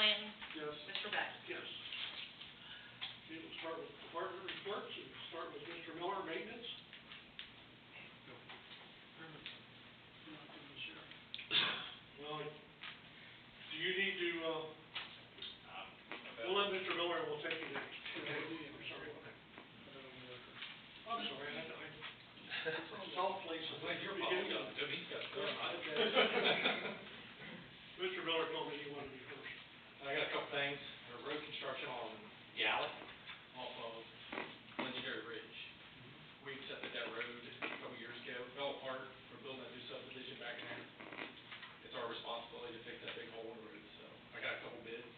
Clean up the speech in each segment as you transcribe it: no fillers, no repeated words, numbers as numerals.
Blanton. Yes. Mr. Beck. Yes. Okay, we'll start with department reports, and start with Mr. Miller, maintenance. Well, do you need to, we'll let Mr. Miller, and we'll take you next. Okay. I'm sorry. I'm sorry, solid places. You're following up, Jimmy, he's got stuff. Mr. Miller told me he wanted to be first. I got a couple things, road construction on Gallup, off of Legendary Ridge. We accepted that road a couple years ago, it fell apart, we're building a new subdivision back in there. It's our responsibility to fix that big hole in the road, so I got a couple bids.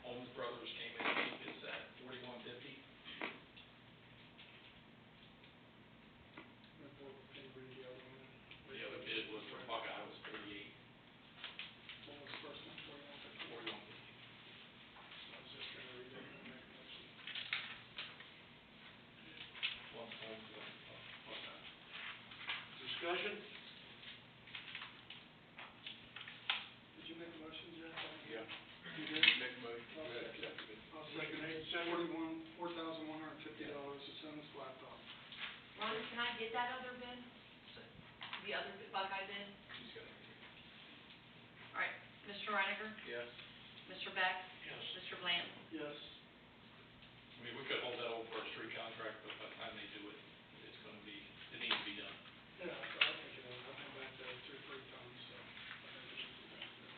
Holmes Brothers came in, it's at $41.50. The other bid was from Buckeye, was 48. What was the first one? 41.50. I was just gonna read it and make a motion. One's Holmes, one's Buckeye. Discussion? Did you make a motion, Jeff? Yeah. You did? Make a motion. I'll second it. I'll second Motion made, it. seconded. $4,150 to Simmons Blacktop. Ron, can I get that other bid? The other Buckeye bid? She's got it. All right, Mr. Reiniger, Yes. Mr. Beck, Yes. Mr. Blanton. Yes. I mean, we could hold that over for a street contract, but by the time they do it, it's gonna be, it needs to be done. Yeah, so I think it is. I've been back there 2 or 3 times, so I think it should be back there.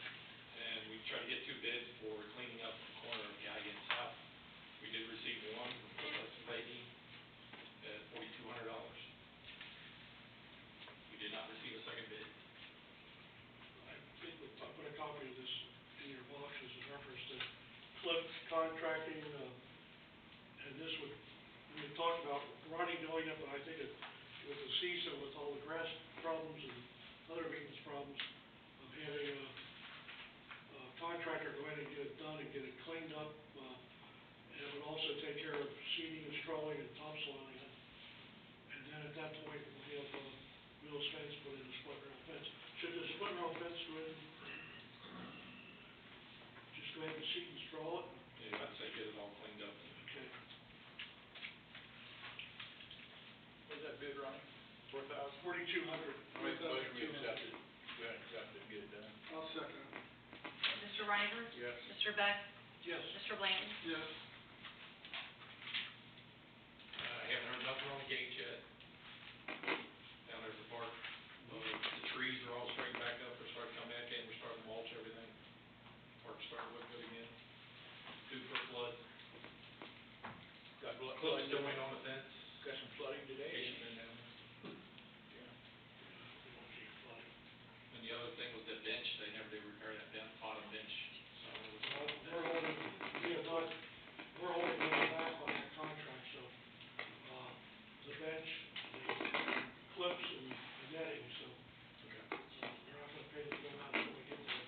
And we tried to get 2 bids for cleaning up the corner of Galligan South. We did receive one from Trustee at $4,200. We did not receive a second bid. I think we'll put a copy of this in your boxes in reference to Cliff Contracting, and this would, we had talked about Ronnie doing it, but I think with the season, with all the grass problems and other maintenance problems, of having a contractor go in and get it done and get it cleaned up, and it would also take care of seeding and strawing and topsoiling it. And then at that point, we'll have Will's fence put in, a split rail fence. Should the split rail fence go in? Just go ahead and seed and straw it? Yeah, I'd say get it all cleaned up. Okay. What's that bid, Ronnie? 4,000? 4,200. I make the motion we accept it. Go ahead, accept it, get it done. I'll second it. Mr. Reiniger? Yes. Mr. Beck? Yes. Mr. Blanton? Yes. I haven't heard nothing on the gate yet. Down there at the park. The trees are all straightened back up, they're starting to come back in, we're starting to mulch everything. Park's starting to look good again. Due for flood. Got Clip's flooding still waiting on the fence. Got some flooding today. Casey's been down there. Yeah. We won't keep flooding. And the other thing was the bench, they never did repair that bottom bench, so it was. We're holding, we have not, we're holding them back on that contract, so, the bench, the clips and the netting, so, Okay. we're not gonna pay the full amount until we get there.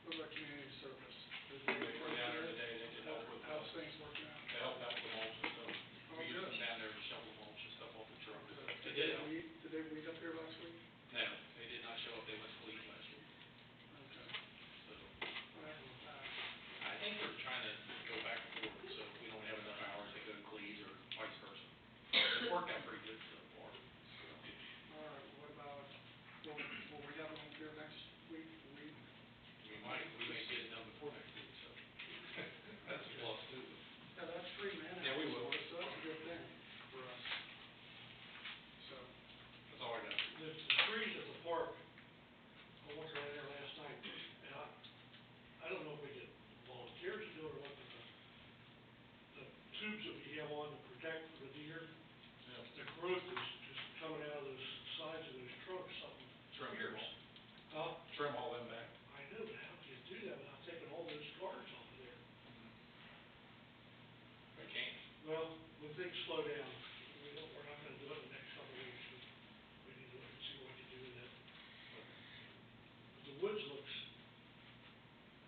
What about community service? They were down there today, they did help with, How's things working out? they helped out with the mulch and stuff. Oh, We used good. them down there to shovel mulch and stuff off the truck. They Did did help. Did they weed up here last week? No, they did not show up, they went to leave last week, Okay. so. What happened with that? I think they're trying to go back and forth, so if we don't have enough hours, they go to Cleves or vice versa. It's worked out pretty good so far. All right, what about, will we have them here next week? We may get it done before next week, so. That's a plus too. Yeah, that's free man. Yeah, we will. So that's a good thing for us. So, That's all I got. The trees at the park, I walked around there last night, and I don't know if we get volunteers to do it or what, but the tubes that we have on to protect the deer, the growth is just coming out of those sides of those trucks, something. Trim here, Huh? trim all them back. I know, but how do you do that without taking all those guards off of there? They can't. Well, when things slow down, we're not gonna do it in the next couple of weeks, but we need to look and see what we can do with that. But the woods looks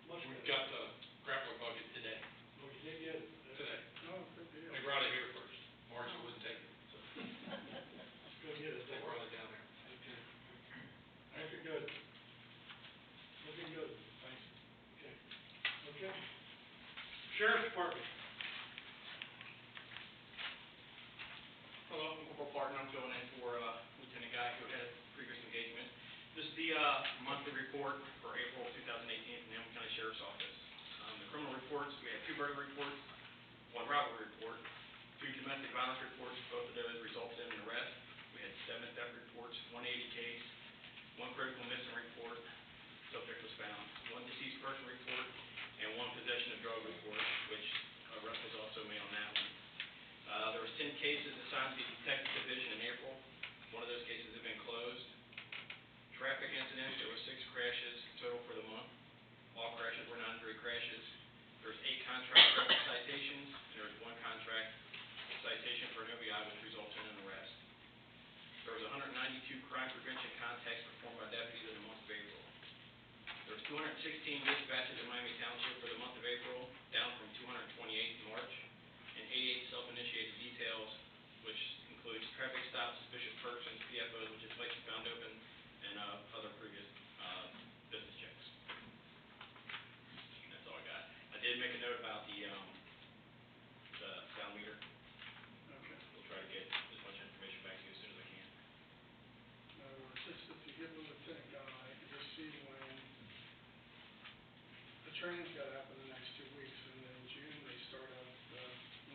much better. We've got the grappler bucket today. Oh, you did get it? Today. oh, good deal. They brought it here first. Marcia wouldn't take it, so Let's go get it. they brought it down there. Okay. Looking good. Looking good. Thanks. department. Hello, I'm Corporal Barton, I'm filling in for Lieutenant Guy, who had a previous engagement. This is the monthly report for April 2018 from the Hamilton County Sheriff's Office. The criminal reports, we had 2 burglary reports, 1 robbery report, 2 domestic violence reports, both of those resulted in an arrest. We had 7 theft reports, 1 80 case, 1 critical missing report, subject was found, 1 deceased person report, and 1 possession of drug report, which arrest was also made on that one. There was 10 cases assigned to the detective division in April. 1 of those cases have been closed. Traffic incidents, there were 6 crashes total for the month. All crashes were non-degree crashes. There was 8 contract traffic citations, and there was 1 contract citation for an OVI, which resulted in an arrest. There was 192 crime prevention contacts performed by deputies in the month of April. There was 216 dispatches in Miami Township for the month of April, down from 228 in March, and 88 self-initiated details, which includes traffic stops, suspicious persons, PFOs, which is places found open, and other previous business checks. That's all I got. I did make a note about the sound meter. Okay. We'll try to get as much information back to you as soon as I can. Just if you give them the thing, I can just see when the training's gotta happen the next 2 weeks, and then in June they start up the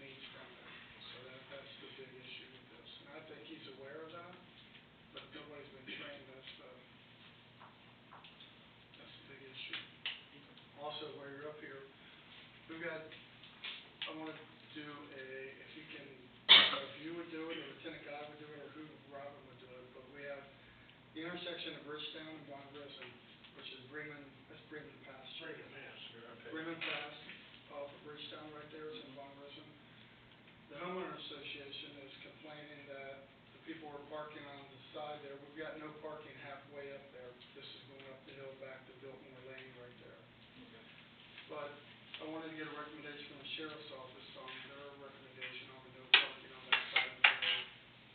needs permit. So that's the big issue with this. And I think he's aware of that, but nobody's been trained that stuff. That's the big issue. Also, while you're up here, we've got, I wanna do if you can, if you would do it, or Lieutenant Guy would do it, or who, Robin would do it, but we have the intersection of Bridgetown and Von Risen, which is that's Bremen Pass. Bremen Pass, off of Bridgetown right there, it's in Von Risen. The homeowner association is complaining that the people are parking on the side there, we've got no parking halfway up there. This is going up the hill back to Biltmore Lane right there. Okay. But I wanted to get a recommendation from the sheriff's office on their recommendation on the no parking on that side of the road.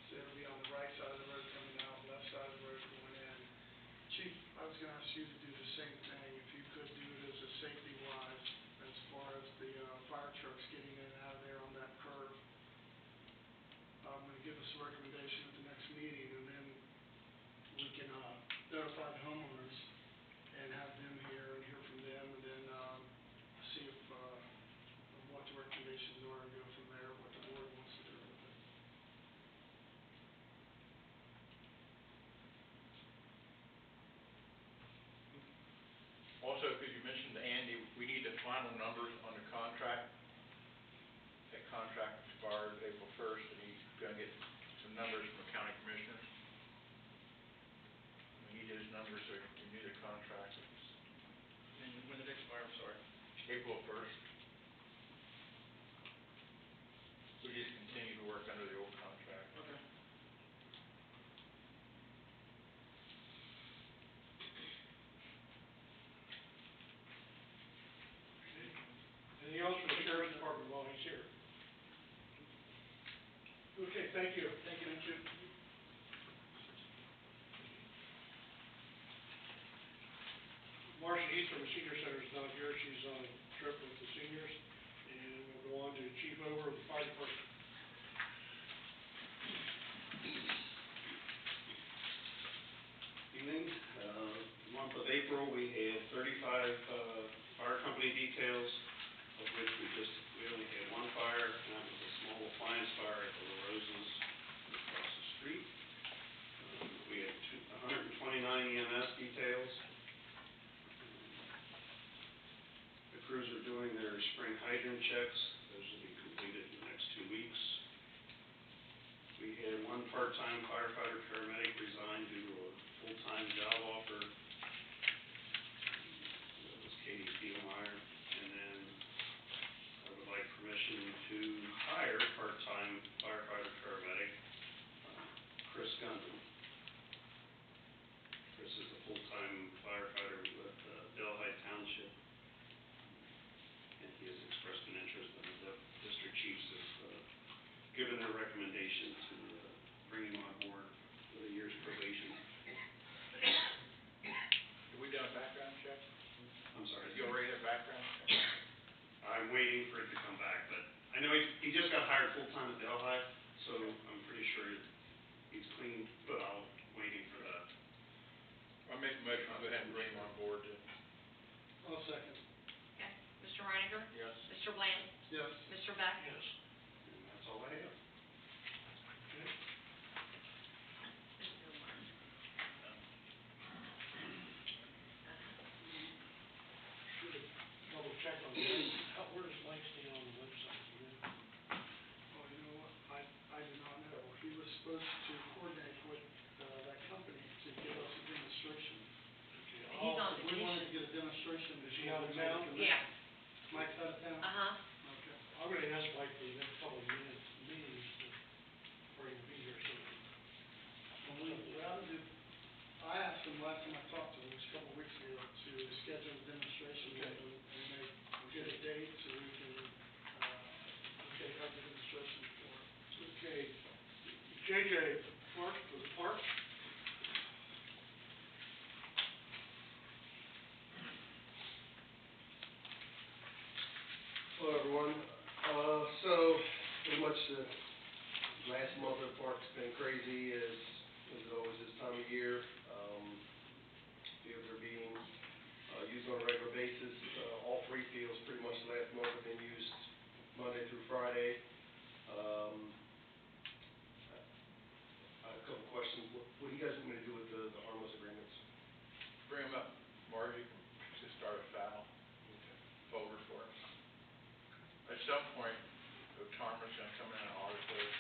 So it'll be on the right side of the road coming out, left side of the road going in. Chief, I was gonna ask you to do the same thing, if you could do it as a safety wise, as far as the fire trucks getting in and out of there on that curve. I'm gonna give us a recommendation at the next meeting, and then we can notify the homeowners and have them here and hear from them, and then see if what the recommendations are, and go from there, what the board wants to do with it. Also, because you mentioned to Andy, we need the final numbers on the contract. That contract expired April 1st, and he's gonna get some numbers from the county commissioners. We need those numbers so we can renew the contract. And when did it expire, I'm sorry? April 1st. We just continue to work under the old contract. Okay. Anything else from the sheriff's department while he's here? Okay, thank you. Thank you. Marcia Heath from the senior center is not here. She's on a trip with the seniors. And we'll go on to Chief Over of the fire department. Evening. Month of April, we had 35 fire company details, of which we only had 1 fire, and that was a small appliance fire at the La Rosa's across the street. We had 129 EMS details. The crews are doing their spring hydrant checks. Those will be completed in the next 2 weeks. We had 1 part-time firefighter paramedic resign due to a full-time job offer. That was Katie Spielmeyer. And then I would like permission to hire part-time firefighter paramedic Chris Gundon. Chris is a full-time firefighter with Delhi Township, and he has expressed an interest, and the district chiefs have given their recommendation to bring him on board with a year's probation. Have we done a background check? I'm sorry. You already have a background check? I'm waiting for it to come back. I know he just got hired full-time at Delhi, so I'm pretty sure he's clean, but I'll waiting for that. I make a motion, I'll go ahead and bring him on board to. I'll second. Okay, Mr. Reiniger? Yes. Mr. Bland? Yes. Mr. Beck? Yes. And that's all I have. Okay. Should have double checked on that. Where does Mike stand on the website, you know? Oh, you know what, I do not know. He was supposed to coordinate with, that company to give us a demonstration. Okay, He's on We wanted to vacation. get a demonstration. Is he before out of we made a town? commitment. Yeah, Mike's out of town? uh-huh. Okay. I'm gonna ask Mike for the next couple of meetings to, for him to be here, so. Well, we ought to do, I asked him last time I talked to him, which was a couple of weeks ago, to schedule a demonstration with him and make, get a date so we can, have the demonstration for it. Okay, JJ, Park, for the park? Hello, everyone. So, pretty much the last month of the park's been crazy, as it always this time of year. Fields are being used on a regular basis. All three fields, pretty much the last month, have been used Monday through Friday. I have a couple questions. What do you guys want me to do with the harmless agreements? Bring him up, Margie, to start a file folder for us. At some point, the Tarma's gonna come in and audit those,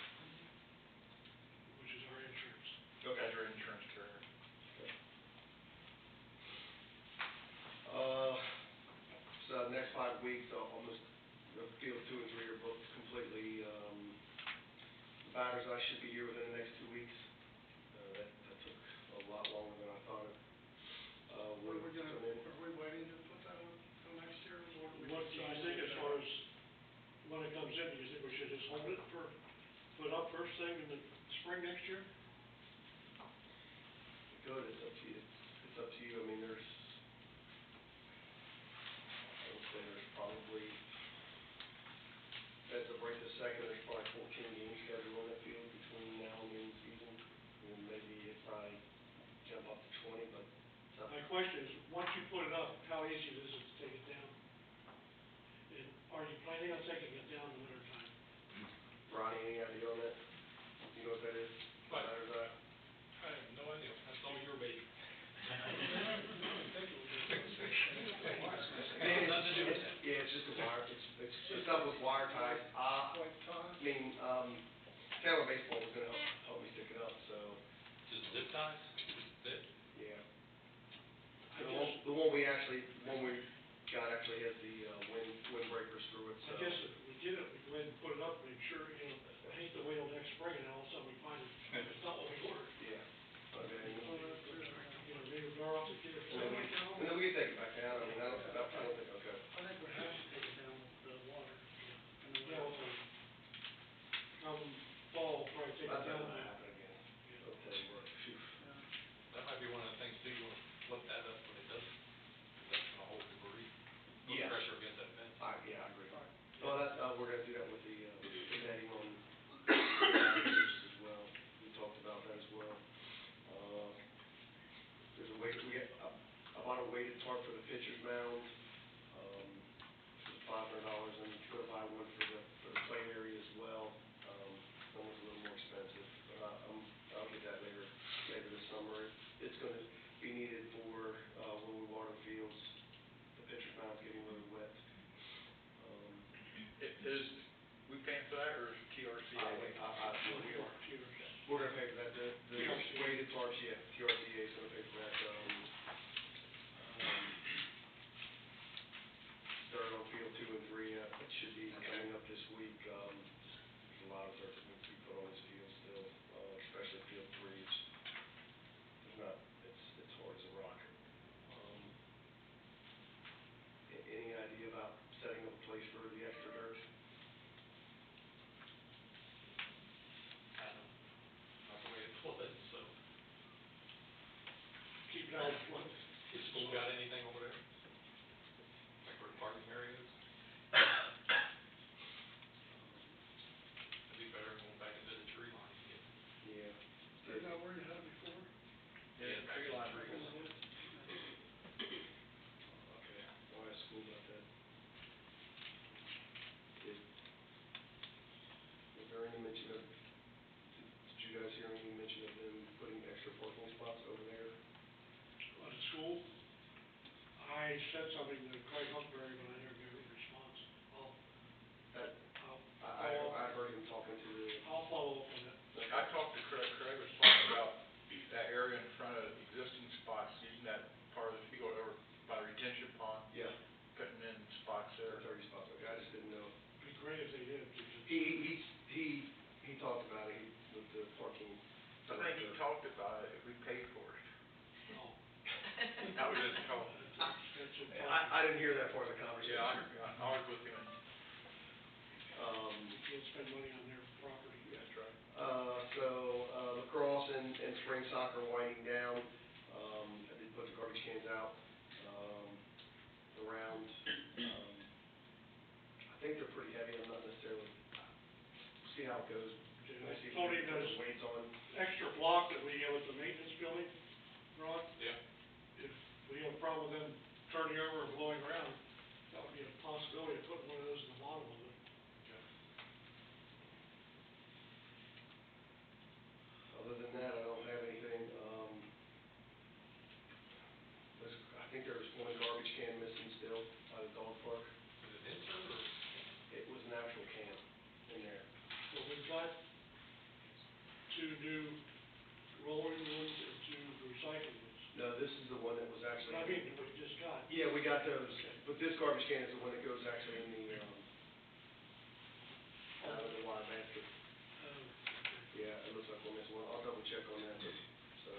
Which is our insurance. as your insurance carrier. So next 5 weeks, almost, the field 2 and 3 are booked completely. The batters, I should be here within the next 2 weeks. That took a lot longer than I thought it. What are we gonna, are we waiting to put that on till next year, or what? What, I think as far as when it comes in, do you think we should just hold it for, put it up first thing in the spring next year? Good, it's up to you. It's up to you. I mean, I would say there's probably, as of right this second, there's probably 14 games scheduled on that field between now and the end of the season. And maybe it probably jump up to 20, but it's up. My question is, once you put it up, how easy is it to take it down? And are you planning on taking it down in the winter time? Ronnie, any idea on that? You know what that is? What? Batters eye? I have no idea, that's all your baby. Yeah, it's just a wire, it's up with wire ties. Like time? I mean, Taylor Baseball was gonna help me stick it up, so, Just zip ties? Zip? yeah. I guess, The one we got actually has the, windbreakers through it, so. I guess if we get it, we go ahead and put it up, make sure, you know, I hate to wait till next spring and all of a sudden we find it's not what we ordered. Yeah. Okay. You know, maybe we're off to get it. And then we can take it back down, I mean, I don't think, okay. I think we have to take it down with the water. And the Well, water. come fall, probably take it That's not down. gonna happen again. I'll tell you what, phew. That might be one of the things too, you wanna flip that up when it doesn't, 'cause that's gonna hold debris. Put Yeah. pressure against that fence. Yeah, I agree. Right. Well, we're gonna do that with the netting on as well. We talked about that as well. There's a I bought a weighted tarp for the pitcher's mound, which was $500, and I'm gonna buy one for the plate area as well. That one's a little more expensive, but I'll get that later this summer. It's gonna be needed for, when we water fields. The pitcher's mound's getting really wet. We paying for that, or is TRCA? We are. We're gonna pay for that, the TRCA. weighted tarps, yeah, TRCA is gonna pay for that, started on field 2 and 3, it should be coming up this week, there's a lot of dirt that needs to be put on this field still, especially field 3, it's hard as a rock. Any idea about setting up a place for the extra dirt? I don't know, not the way it was, so. Keep it out of front. Has school got anything over there? Like where the parking area is? mention of them putting extra parking spots over there. At the school. I said something to Craig Huckberry, but I never gave a response. That, I'll I heard him talking to the, I'll follow up on that. I talked to Craig, Craig was talking about that area in front of existing spots, using that part of the field over by the retention pond, yeah, putting in spots there. 30 spots, okay, I just didn't know. It'd be great if they did, because He talked about it with the parking. I think he talked about it if we paid for it. oh, That was his talk. that's a I didn't hear that part of the conversation. Yeah, I was with him. You can't spend money on their property. That's right. Lacrosse and spring soccer winding down. I did put the garbage cans out, around, I think they're pretty heavy, I'm not necessarily, see how it goes. We'll see if we Tony, can put does the weights on. extra block that we have at the maintenance building, Ron, Yeah. if we have a problem with them turning over and blowing around, that would be a possibility of putting one of those in the bottom of it. Other than that, I don't have anything, I think there was one garbage can missing still by the dog park. Is it insert or? It was an actual can in there. Well, we've got two new rolling ones and two recycling ones. No, this is the one that was actually. But I mean, we just got. Yeah, we got those, but this garbage can is the one that goes actually in the, out of the water basket. Yeah, it looks like we're missing one. I'll double check on that, but, so,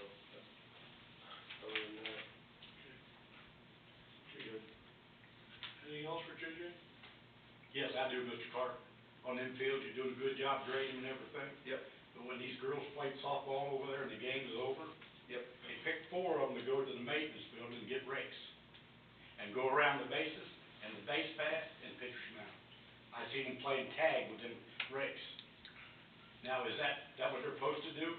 other than that, Okay. pretty good. Anything else for JJ? Yes, I do, Mr. Carter. On them fields, you're doing a good job grading and everything. Yep, But when these girls played softball over there and the game is over, yep. they picked 4 of them to go to the maintenance building and get rakes. And go around the bases and the base path and pitcher's mound. I seen them playing tag with them rakes. Now, is that what they're supposed to do?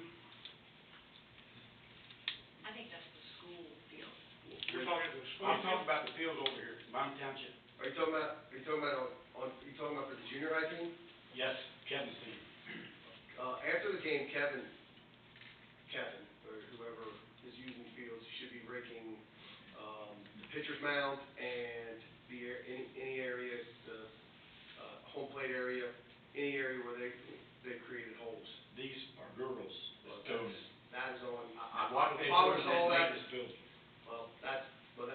I think that's the school field. You're talking to the school. I'm talking about the fields over here, Mountain Township. Are you talking about for the junior high team? Yes, Kevin's team. After the game, Kevin, or whoever is using the fields, should be raking, the pitcher's mound and any area, the, home plate area, any area where they've created holes. These are girls that's doing it. That is on, What they follow do in all that that. maintenance building. Well, that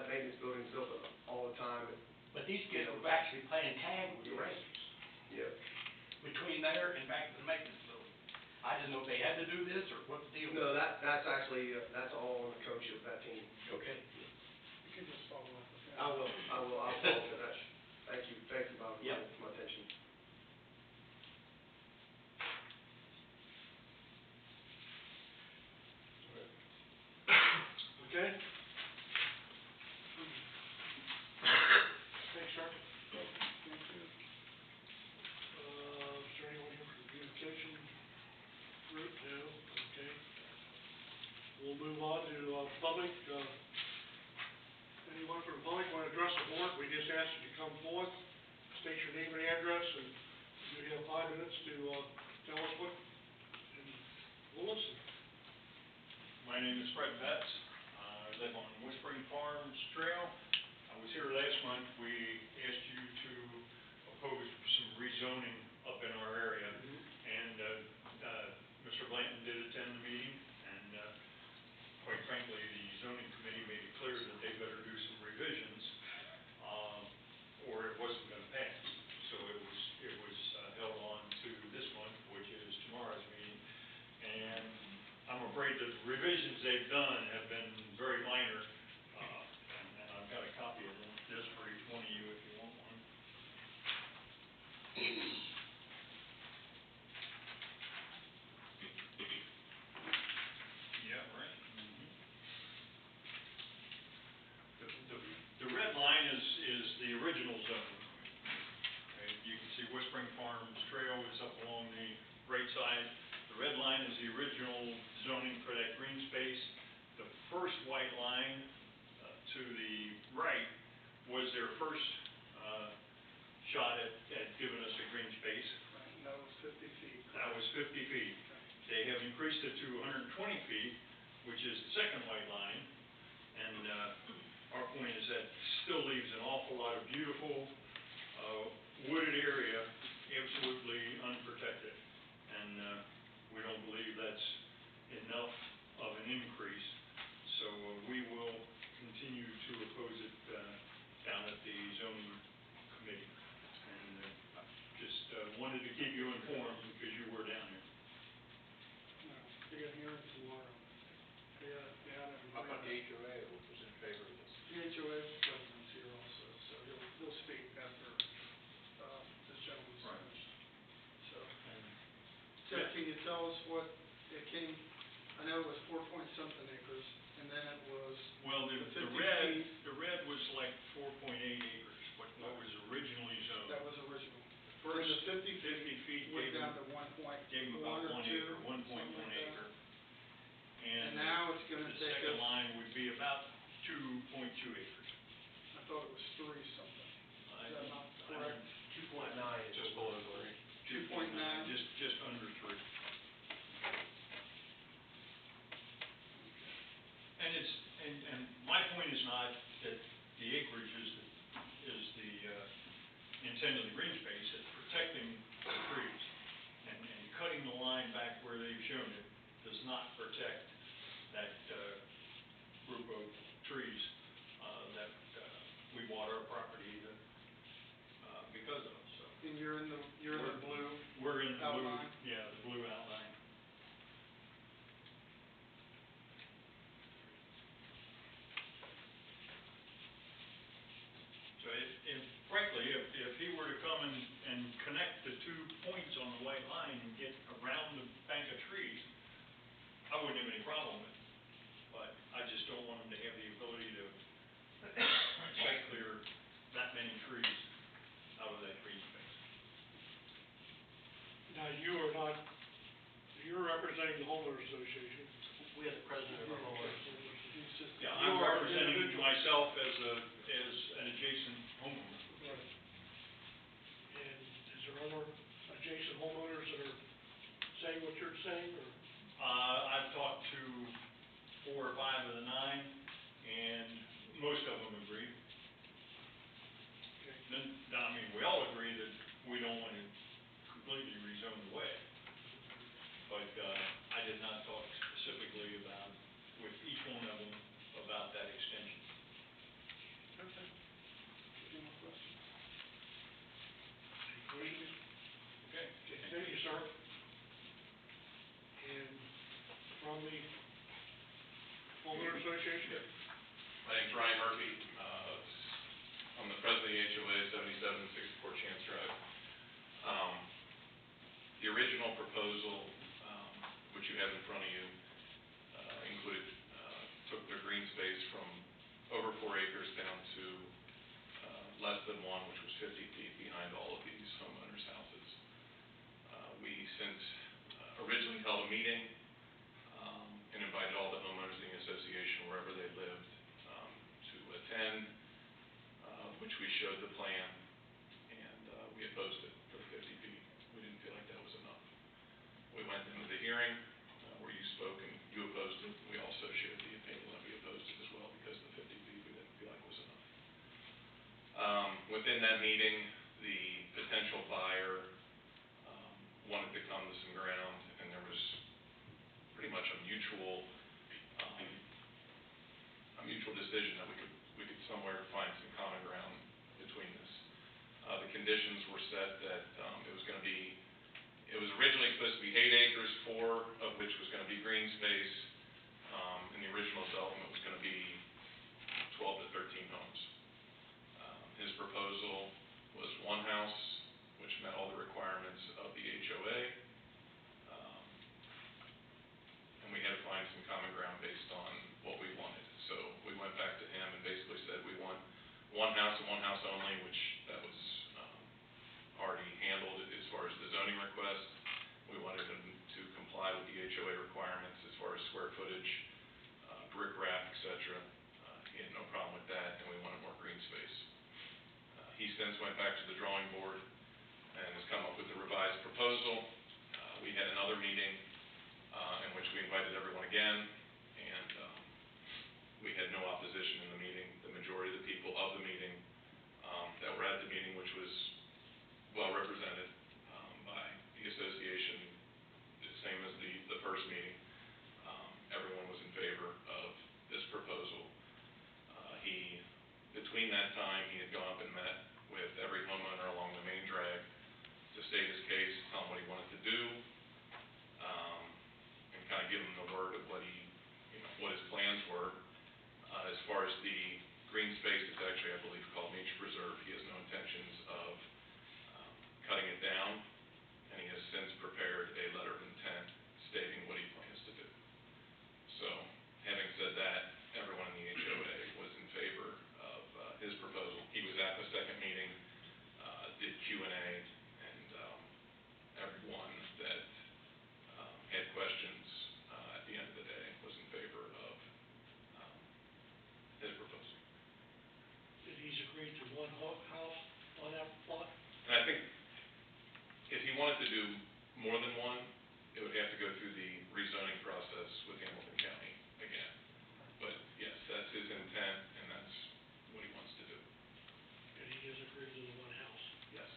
maintenance building's open all the time. But these kids were actually playing tag with the rakes. Yep. Between there and back to the maintenance building. I didn't know if they had to do this or what the deal was. No, that's actually, that's all on the coach of that team. Okay. You can just follow up with that. I'll follow up with that. Thank you, Bob, for Yep. my attention. Okay? Thanks, sir. Thank you. Is there anyone here for the communication group? No, okay. We'll move on to, public, anyone from the public want to address the board? We just asked you to come forward, state your name and address, and you have 5 minutes to, tell us what, and we'll listen. My name is Fred Betts. I live on Whispering Farms Trail. I was here last month. We asked you to oppose some rezoning up in our area. And Mr. Blanton did attend the meeting, and quite frankly, the zoning committee made it clear that they better do some revisions, or it wasn't going to pass. So it was held on to this month, which is tomorrow's meeting. And I'm afraid that the revisions they've done have been very minor, and I've got a copy of this for each one of you if you want one. Yeah, right. The red line is the original zone. Okay, you can see Whispering Farms Trail is up along the right side. The red line is the original zoning for that green space. The first white line to the right was their first shot at giving us a green space. Right, and that was 50 feet. That was 50 feet. They have have increased it to 120 feet, which is the second white line. And, our point is that still leaves an awful lot of beautiful, wooded area absolutely unprotected. And, we don't believe that's enough of an increase. So, we will continue to oppose it, down at the zoning committee. And, just, wanted to keep you informed because you were down there. No, they got hearing tomorrow. They got it down and. How about the HOA, which was in favor of this? The HOA president's here also, so he'll speak after, this gentleman's Right. finished. So, Jeff, can you tell us what it came, I know it was 4-point-something acres, and then it was, Well, The the 50 red, feet. the red was like 4.8 acres, what was originally zoned. that was original. First Then the 50 feet 50 feet went gave down them, to 1.1 gave them about or 1 2, acre, 1.1 something like that. acre. And now it's gonna the take second us, line would be about 2.2 acres. I thought it was 3 something. Is that not correct? 2.9 is Just what below we're looking 2.9. Just under 3. And it's, and my point is not that the acreage is the intent of the green space, it's protecting the trees. And cutting the line back where they've shown it does not protect that group of trees that we bought our property because of, so. And you're in the blue We're in the blue, outline? yeah, the blue outline. So if frankly, if he were to come and connect the 2 points on the white line and get around the bank of trees, I wouldn't have any problem with it. But I just don't want him to have the ability to site clear that many trees out of that green space. Now, you're representing the homeowners association. We have the president of our homeowners. He's just. Yeah, you I'm are an representing individual. myself as an adjacent homeowner. Right. And is there other adjacent homeowners that are saying what you're saying, or? I've talked to 4 or 5 of the 9, and most of them agree. Okay. Then, I mean, we all agree that we don't want to completely rezone the way. But, I did not talk specifically with each one of them about that extension. Okay. Any more questions? Any questions? Okay? Okay, thank you, sir. And from the homeowner association? My name's Ryan Murphy. I'm the president of the HOA, 7764 Chance Drive. The original proposal, which you have in front of you, included, took their green space from over 4 acres down to less than 1, which was 50 feet behind all of these homeowners' houses. We since originally held a meeting and invited all the homeowners in the association, wherever they lived, to attend, which we showed the plan, and we opposed it for 50 feet. We didn't feel like that was enough. We went into the hearing where you spoke and you opposed it. We also shared the opinion that we opposed it as well because the 50 feet we didn't feel like was enough. Within that meeting, the potential buyer wanted to come to some ground, and there was pretty much a mutual decision that we could somewhere find some common ground between this. The conditions were set that it was originally supposed to be 8 acres, 4 of which was going to be green space, and the original development was going to be 12 to 13 homes. His proposal was 1 house, which met all the requirements of the HOA, and we had to find some common ground based on what we wanted. So we went back to him and basically said we want 1 house and 1 house only, which that was already handled as far as the zoning request. We wanted him to comply with the HOA requirements as far as square footage, brick-wrap, etc. He had no problem with that, and we wanted more green space. He since went back to the drawing board and has come up with a revised proposal. We had another meeting in which we invited everyone again, and, we had no opposition in the meeting. The majority of the people of the meeting, that were at the meeting, which was well represented, by the association, the same as the first meeting, everyone was in favor of this proposal. Between that time, he had gone up and met with every homeowner along the main drag to state his case, tell him what he wanted to do, and kind of give him the word of what what his plans were. As far as the green space, it's actually, I believe, called nature preserve. He has no intentions of cutting it down, and he has since prepared a letter of intent stating what he plans to do. So, having said that, everyone in the HOA was in favor of his proposal. He was at the second meeting, did Q&A, and everyone that had questions at the end of the day was in favor of his proposal. Did he's agreed to one house on that plot? And I think if he wanted to do more than one, it would have to go through the rezoning process with Hamilton County again. But yes, that's his intent, and that's what he wants to do. And he is agreed to the one house? Yes.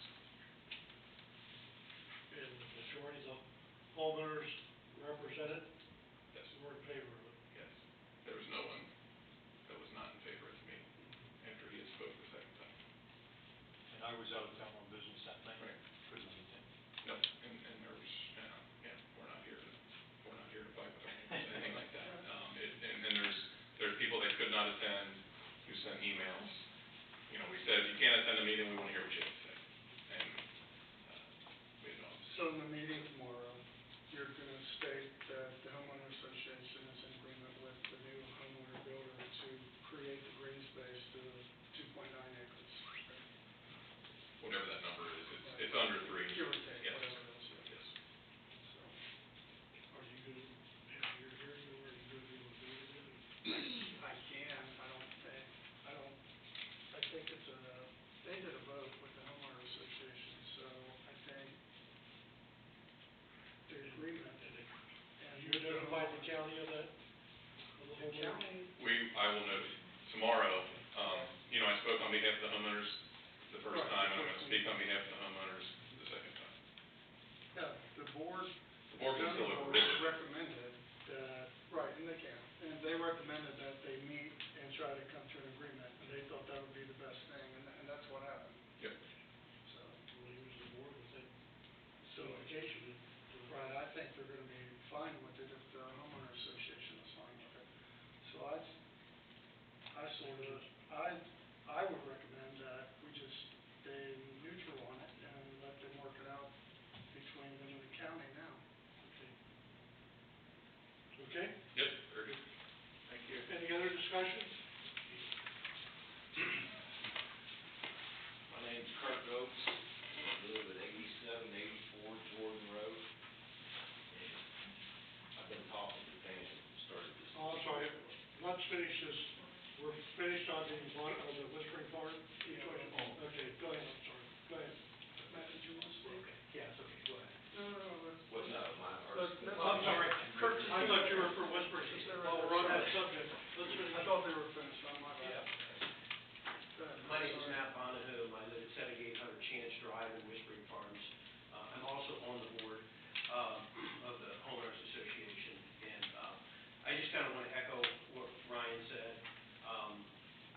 And the majority of the homeowners represented Yes. were in favor of it? Yes. There was no one that was not in favor of the meeting after he had spoke the second time. And I was out of town on business that night. Right. Couldn't attend. No, and there was, yeah, we're not here to fight with anything like that. And there's people that could not attend who sent emails. You know, we said, if you can't attend the meeting, we want to hear what you have to say. And, we had no opposition. So in the meeting tomorrow, you're gonna state that the homeowner association is in agreement with the new homeowner builder to create the green space to 2.9 acres. Whatever that number is, it's under 3. Give or take, Yes. whatever it is, yeah. Yes. So, Are you good, after your hearing, or are you good to go with it? I can, I think they did a vote with the homeowner association, so I think the agreement. And You notified the county of that? Of the The homeowner? county, I will note tomorrow, I spoke on behalf of the homeowners the first Right, time, and I'm the going to first speak on behalf of the homeowners the second time. yeah, the board. The board can still board approve it. recommended that, right, and they can, and they recommended that they meet and try to come to an agreement, and they thought that would be the best thing, and that's what happened, Yep. so. Will you use the board with that So, notification? right, I think they're gonna be fine with it if the homeowner association is fine with it. So I would recommend that we just stay neutral on it and let them work it out between them and the county now. Okay. Okay? Yep, very good. Thank you. Any other discussion? My name's Kurt Oates, I live at 8784 Jordan Road. And I've been talking to Dan, started this. Oh, I'm sorry, let's finish this, we're finished on the Whispering Farm situation? Yeah. Okay, go ahead, I'm sorry, go ahead. Matt, did you want to speak? Okay, yeah, it's okay, go ahead. No, Well, no, my, I'm sorry, Kurt, I thought you were for Whispering, well, we're on that subject, let's finish. I thought they were finished on my bad. Yeah. Go ahead. My name is Matt Bonahue, I live at 7800 Chance Drive in Whispering Farms. I'm also on the board of the homeowners association, and I just kind of want to echo what Ryan said.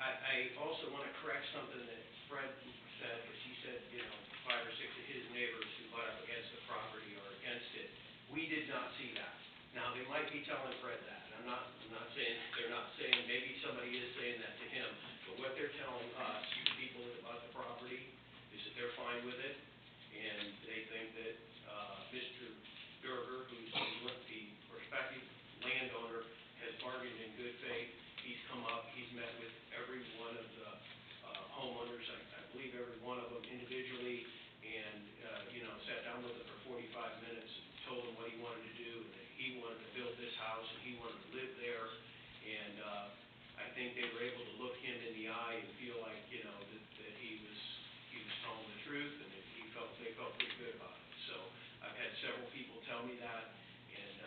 I also want to correct something that Fred said, because he said, 5 or 6 of his neighbors who butt up against the property are against it. We did not see that. Now, they might be telling Fred that, and I'm not saying, they're not saying, maybe somebody is saying that to him, but what they're telling us, the people that bought the property, is that they're fine with it, and they think that Mr. Durger, who's the prospective landowner, has bargained in good faith. He's come up, he's met with every one of the homeowners, I believe every one of them individually, and, sat down with them for 45 minutes, and told them what he wanted to do, and that he wanted to build this house, and he wanted to live there, and I think they were able to look him in the eye and feel like, that he was telling the truth, and that they felt pretty good about it. So I've had several people tell me that, and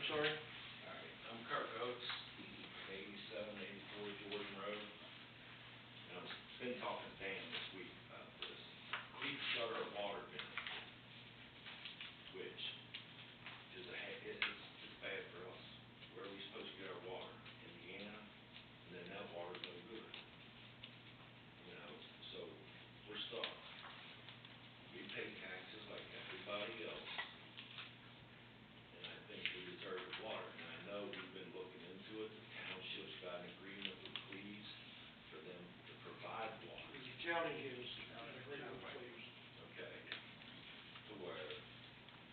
sorry. All right, I'm Kirk Oates, 8784 Jordan Road. And I've been talking to Dan this week about this. We shut our water down, which is it's bad for us. Where are we supposed to get our water? Indiana, and then that water's no good. You know, so we're stuck. We pay taxes like everybody else, and I think we deserve the water. And I know we've been looking into it. The township's got an agreement with Cleves for them to provide water. The county is, an agreement with Cleves. Okay, to where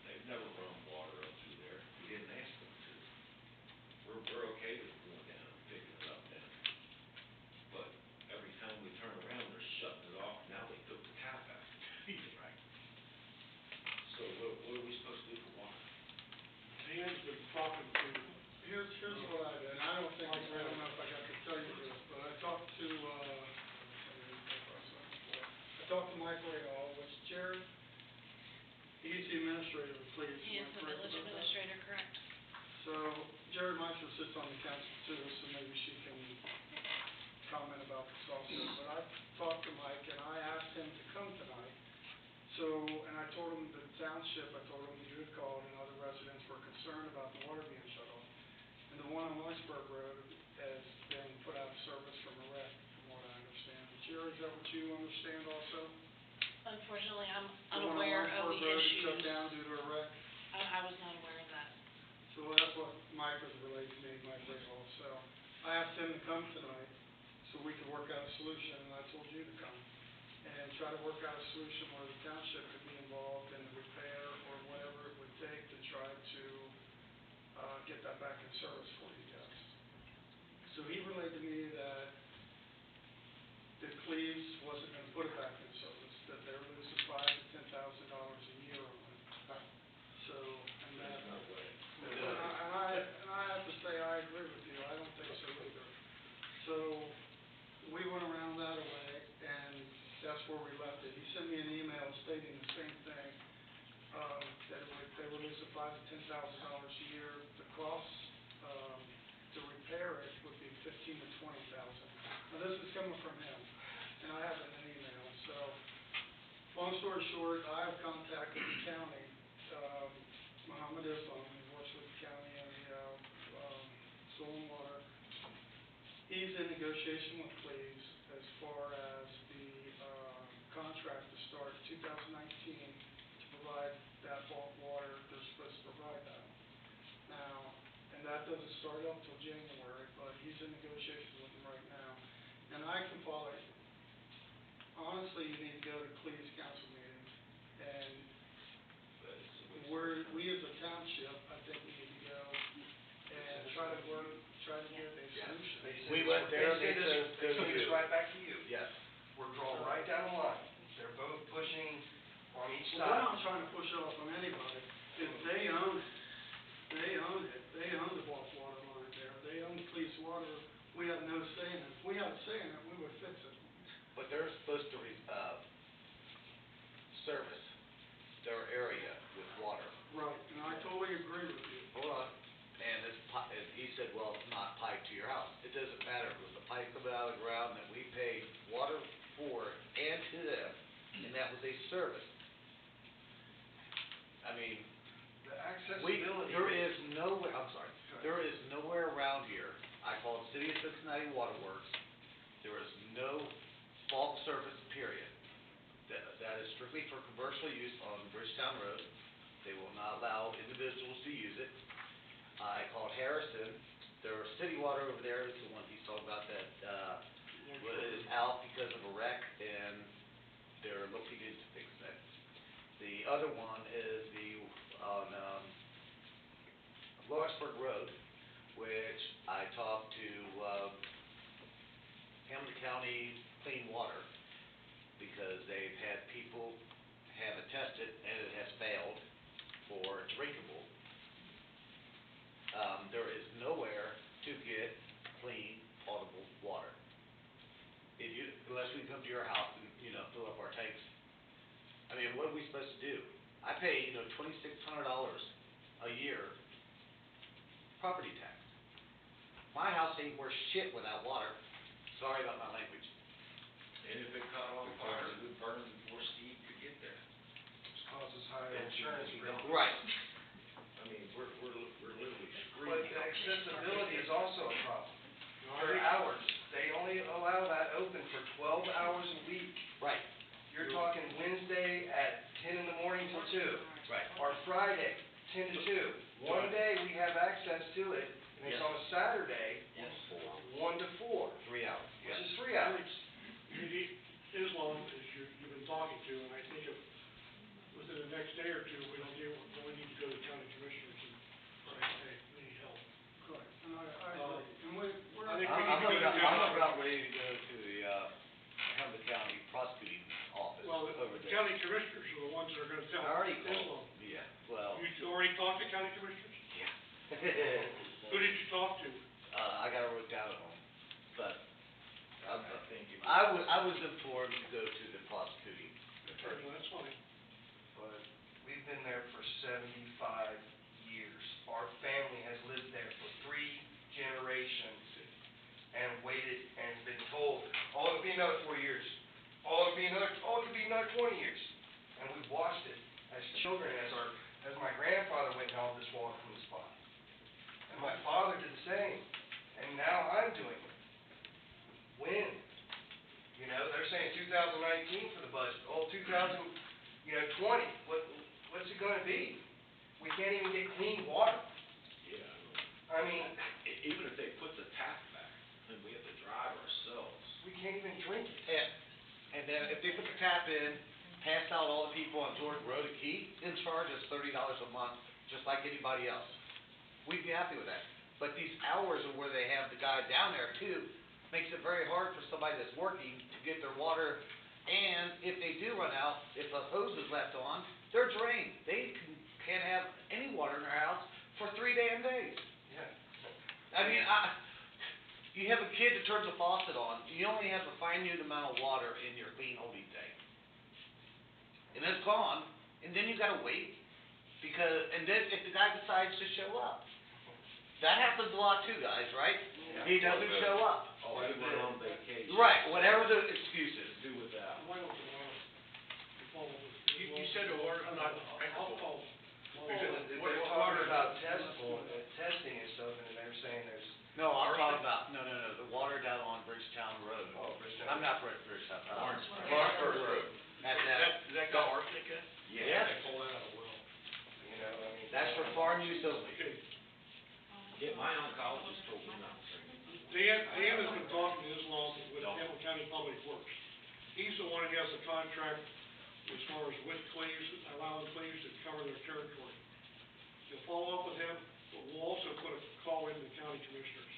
they've never run water up through there, we didn't ask them to. We're okay with going down and picking it up then. But every time we turn around, they're shutting it off, now they took the tap out. Right. So what are we supposed to do for water? Dan's been talking to, Here's what I did, and I don't know if I got to tell you this, but I talked to, Mike Rayall, which Jared, he's the administrator of Cleves. He is the village administrator, correct? So Jared Meisel sits on the council too, so maybe she can comment about this also. But I talked to Mike and I asked him to come tonight. So, and I told him the township, I told him you had called and other residents were concerned about the water being shut off. And the one on Lawrenceburg Road has been put out of service from a wreck, from what I understand. Jared, is that what you understand also? Unfortunately, I'm unaware of the The one on Lawrenceburg Road issues. shut down due to a wreck? I was not aware of that. So that's what Mike was relayed to me, Mike Rayhall. So I asked him to come tonight so we could work out a solution, and I told you to come. And try to work out a solution where the township could be involved in the repair or whatever it would take to try to get that back in service for you guys. So he relayed to me that Cleves wasn't gonna put it back in service, that they're losing $5,000 to $10,000 a year on it. So, and that. There's no way. And I have to say, I agree with you, I don't think so either. So, we went around that way, and that's where we left it. He sent me an email stating the same thing, that they were losing $5,000 to $10,000 a year. The cost, to repair it would be $15,000 to $20,000. Now, this is coming from him, and I have it in an email, so, long story short, I have contacted the county, Muhammad Islam, who works with the county and the, soil and water. He's in negotiation with Cleves as far as the, contract to start 2019 to provide that bulk water they're supposed to provide that. Now, and that doesn't start up till January, but he's in negotiations with them right now. And I can follow you. Honestly, you need to go to Cleves council meetings, and we as a township, I think we need to go and try to get a solution. We went there, they said, They sent this right back to you. yes. We're drawn right down the line. They're both pushing on each Well, we're side. not trying to push it off on anybody. If they own it, they own it. They own the bulk water line there. They own Cleves Water. We have no say in it. If we had a say in it, we would fix it. But they're supposed to, service their area with water. Right, and I totally agree with you. Hold on, and and he said, well, it's not piped to your house. It doesn't matter, it was the pipe coming out of the ground that we paid water for and to them, and that was a service. I mean, The accessibility. there is nowhere, I'm sorry, there is nowhere around here, I call it City of Cincinnati Water Works, there is no bulk service, period. That is strictly for commercial use on Bridgetown Road. They will not allow individuals to use it. I called Harrison, their city water over there is the one he's talking about that, is out because of a wreck, and they're looking into fixing it. The other one is on, Lawrenceburg Road, which I talked to, Hamilton County Clean Water, because they've had people have it tested and it has failed for drinkable. There is nowhere to get clean, potable water. Unless we come to your house and, fill up our tanks. I mean, what are we supposed to do? I pay, $2,600 a year property tax. My house ain't worth shit without water. Sorry about my language. And if it caught on fire, it would burn before Steve could get there. Causes higher Then insurance we premiums. don't. Right. I mean, we're literally But screaming. the accessibility is also a problem. No, I For think- hours, they only allow that open for 12 hours a week. Right, You're talking Wednesday at 10 in the morning till 2, right. or Friday, 10 to 2. One day we have access to it, and it's Yes. on a Saturday, Yes. 1 to 4, 3 hours, which yes. is 3 hours. Islam, as you've been talking to, and I think if, within the next day or two, we don't deal with, then we need to go to county commissioners and say, hey, we need help. Correct, and I agree, and we're. I think we I'm need to go to about, county. I'm about ready to go to the, Hamilton County prosecuting office Well, over the there. county commissioners are the ones that are gonna tell I already Islam. called, yeah, well, You already talked to county commissioners? yeah. Who did you talk to? I got it wrote down at home, but, I think it I was informed to go to the prosecuting attorney. Well, that's fine. But we've been there for 75 years. Our family has lived there for 3 generations and waited and been told, oh, it'll be another 4 years. Oh, it could be another 20 years. And we've watched it as children, as my grandfather went and hauled this water from the spot. And my father did the same. And now I'm doing it. When? You know, they're saying 2019 for the budget. Oh, 2020. What's it gonna be? We can't even get clean water. Yeah, I mean, even if they put the tap back, then we have to drive ourselves. we can't even drink it. And then if they put the tap in, pass out all the people on Jordan Road a key, and charge us $30 a month, just like anybody else. We'd be happy with that. But these hours of where they have the guy down there too, makes it very hard for somebody that's working to get their water. And if they do run out, if a hose is left on, they're drained. They can't have any water in their house for 3 damn days. Yeah. I mean, you have a kid that turns a faucet on, you only have a finite amount of water in your clean holding tank. And it's gone, and then you gotta wait, and then if the guy decides to show up. That happens a lot too, guys, right? He doesn't show up. Oh, we went on vacation. Right, whatever the excuse is. Do with that. Why don't you follow with? You said the water's not I'll call. Because they're talking about testing and stuff, and they're saying there's. No, I'm talking about, no, the water down on Bridgetown Road. Oh, Bridgetown. I'm not Bridgetown, Lawrenceburg Road. At that, Does that got arsenic in it? yes, They pull that out of the well. You know, I mean. that's for farm use only. Okay, Yeah, my oncologist told me not to drink it. Dan has been talking to Islam with Hamilton County Public Works. He's the one that has the contract as far as with claims, allowing claims to cover their territory. You'll follow up with him, but we'll also put a call in to the county commissioners.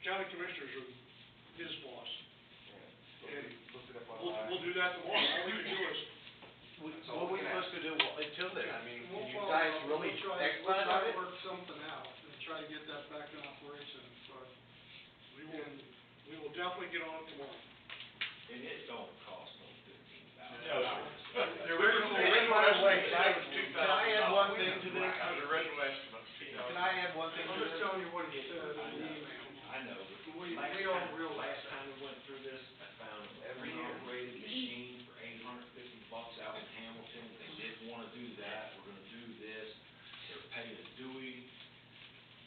County commissioners are his boss. And Looked it up online. we'll do that tomorrow. All we can do is, What are we supposed to do until then? I mean, We'll can you follow guys up. really We'll expedite try to it? work something out and try to get that back in operation, but, we will definitely get on it tomorrow. And it don't cost no $15,000. No, sir. The original estimate was $2,000. Can I add one thing to this? The original estimate, Can I add one thing I'm to just this? telling you what he said in the email. I know, but We last don't time, realize last that. time we went through this, I found Every an year. operated machine for $850 out in Hamilton. They didn't wanna do that, we're gonna do this. They're paying Dewey,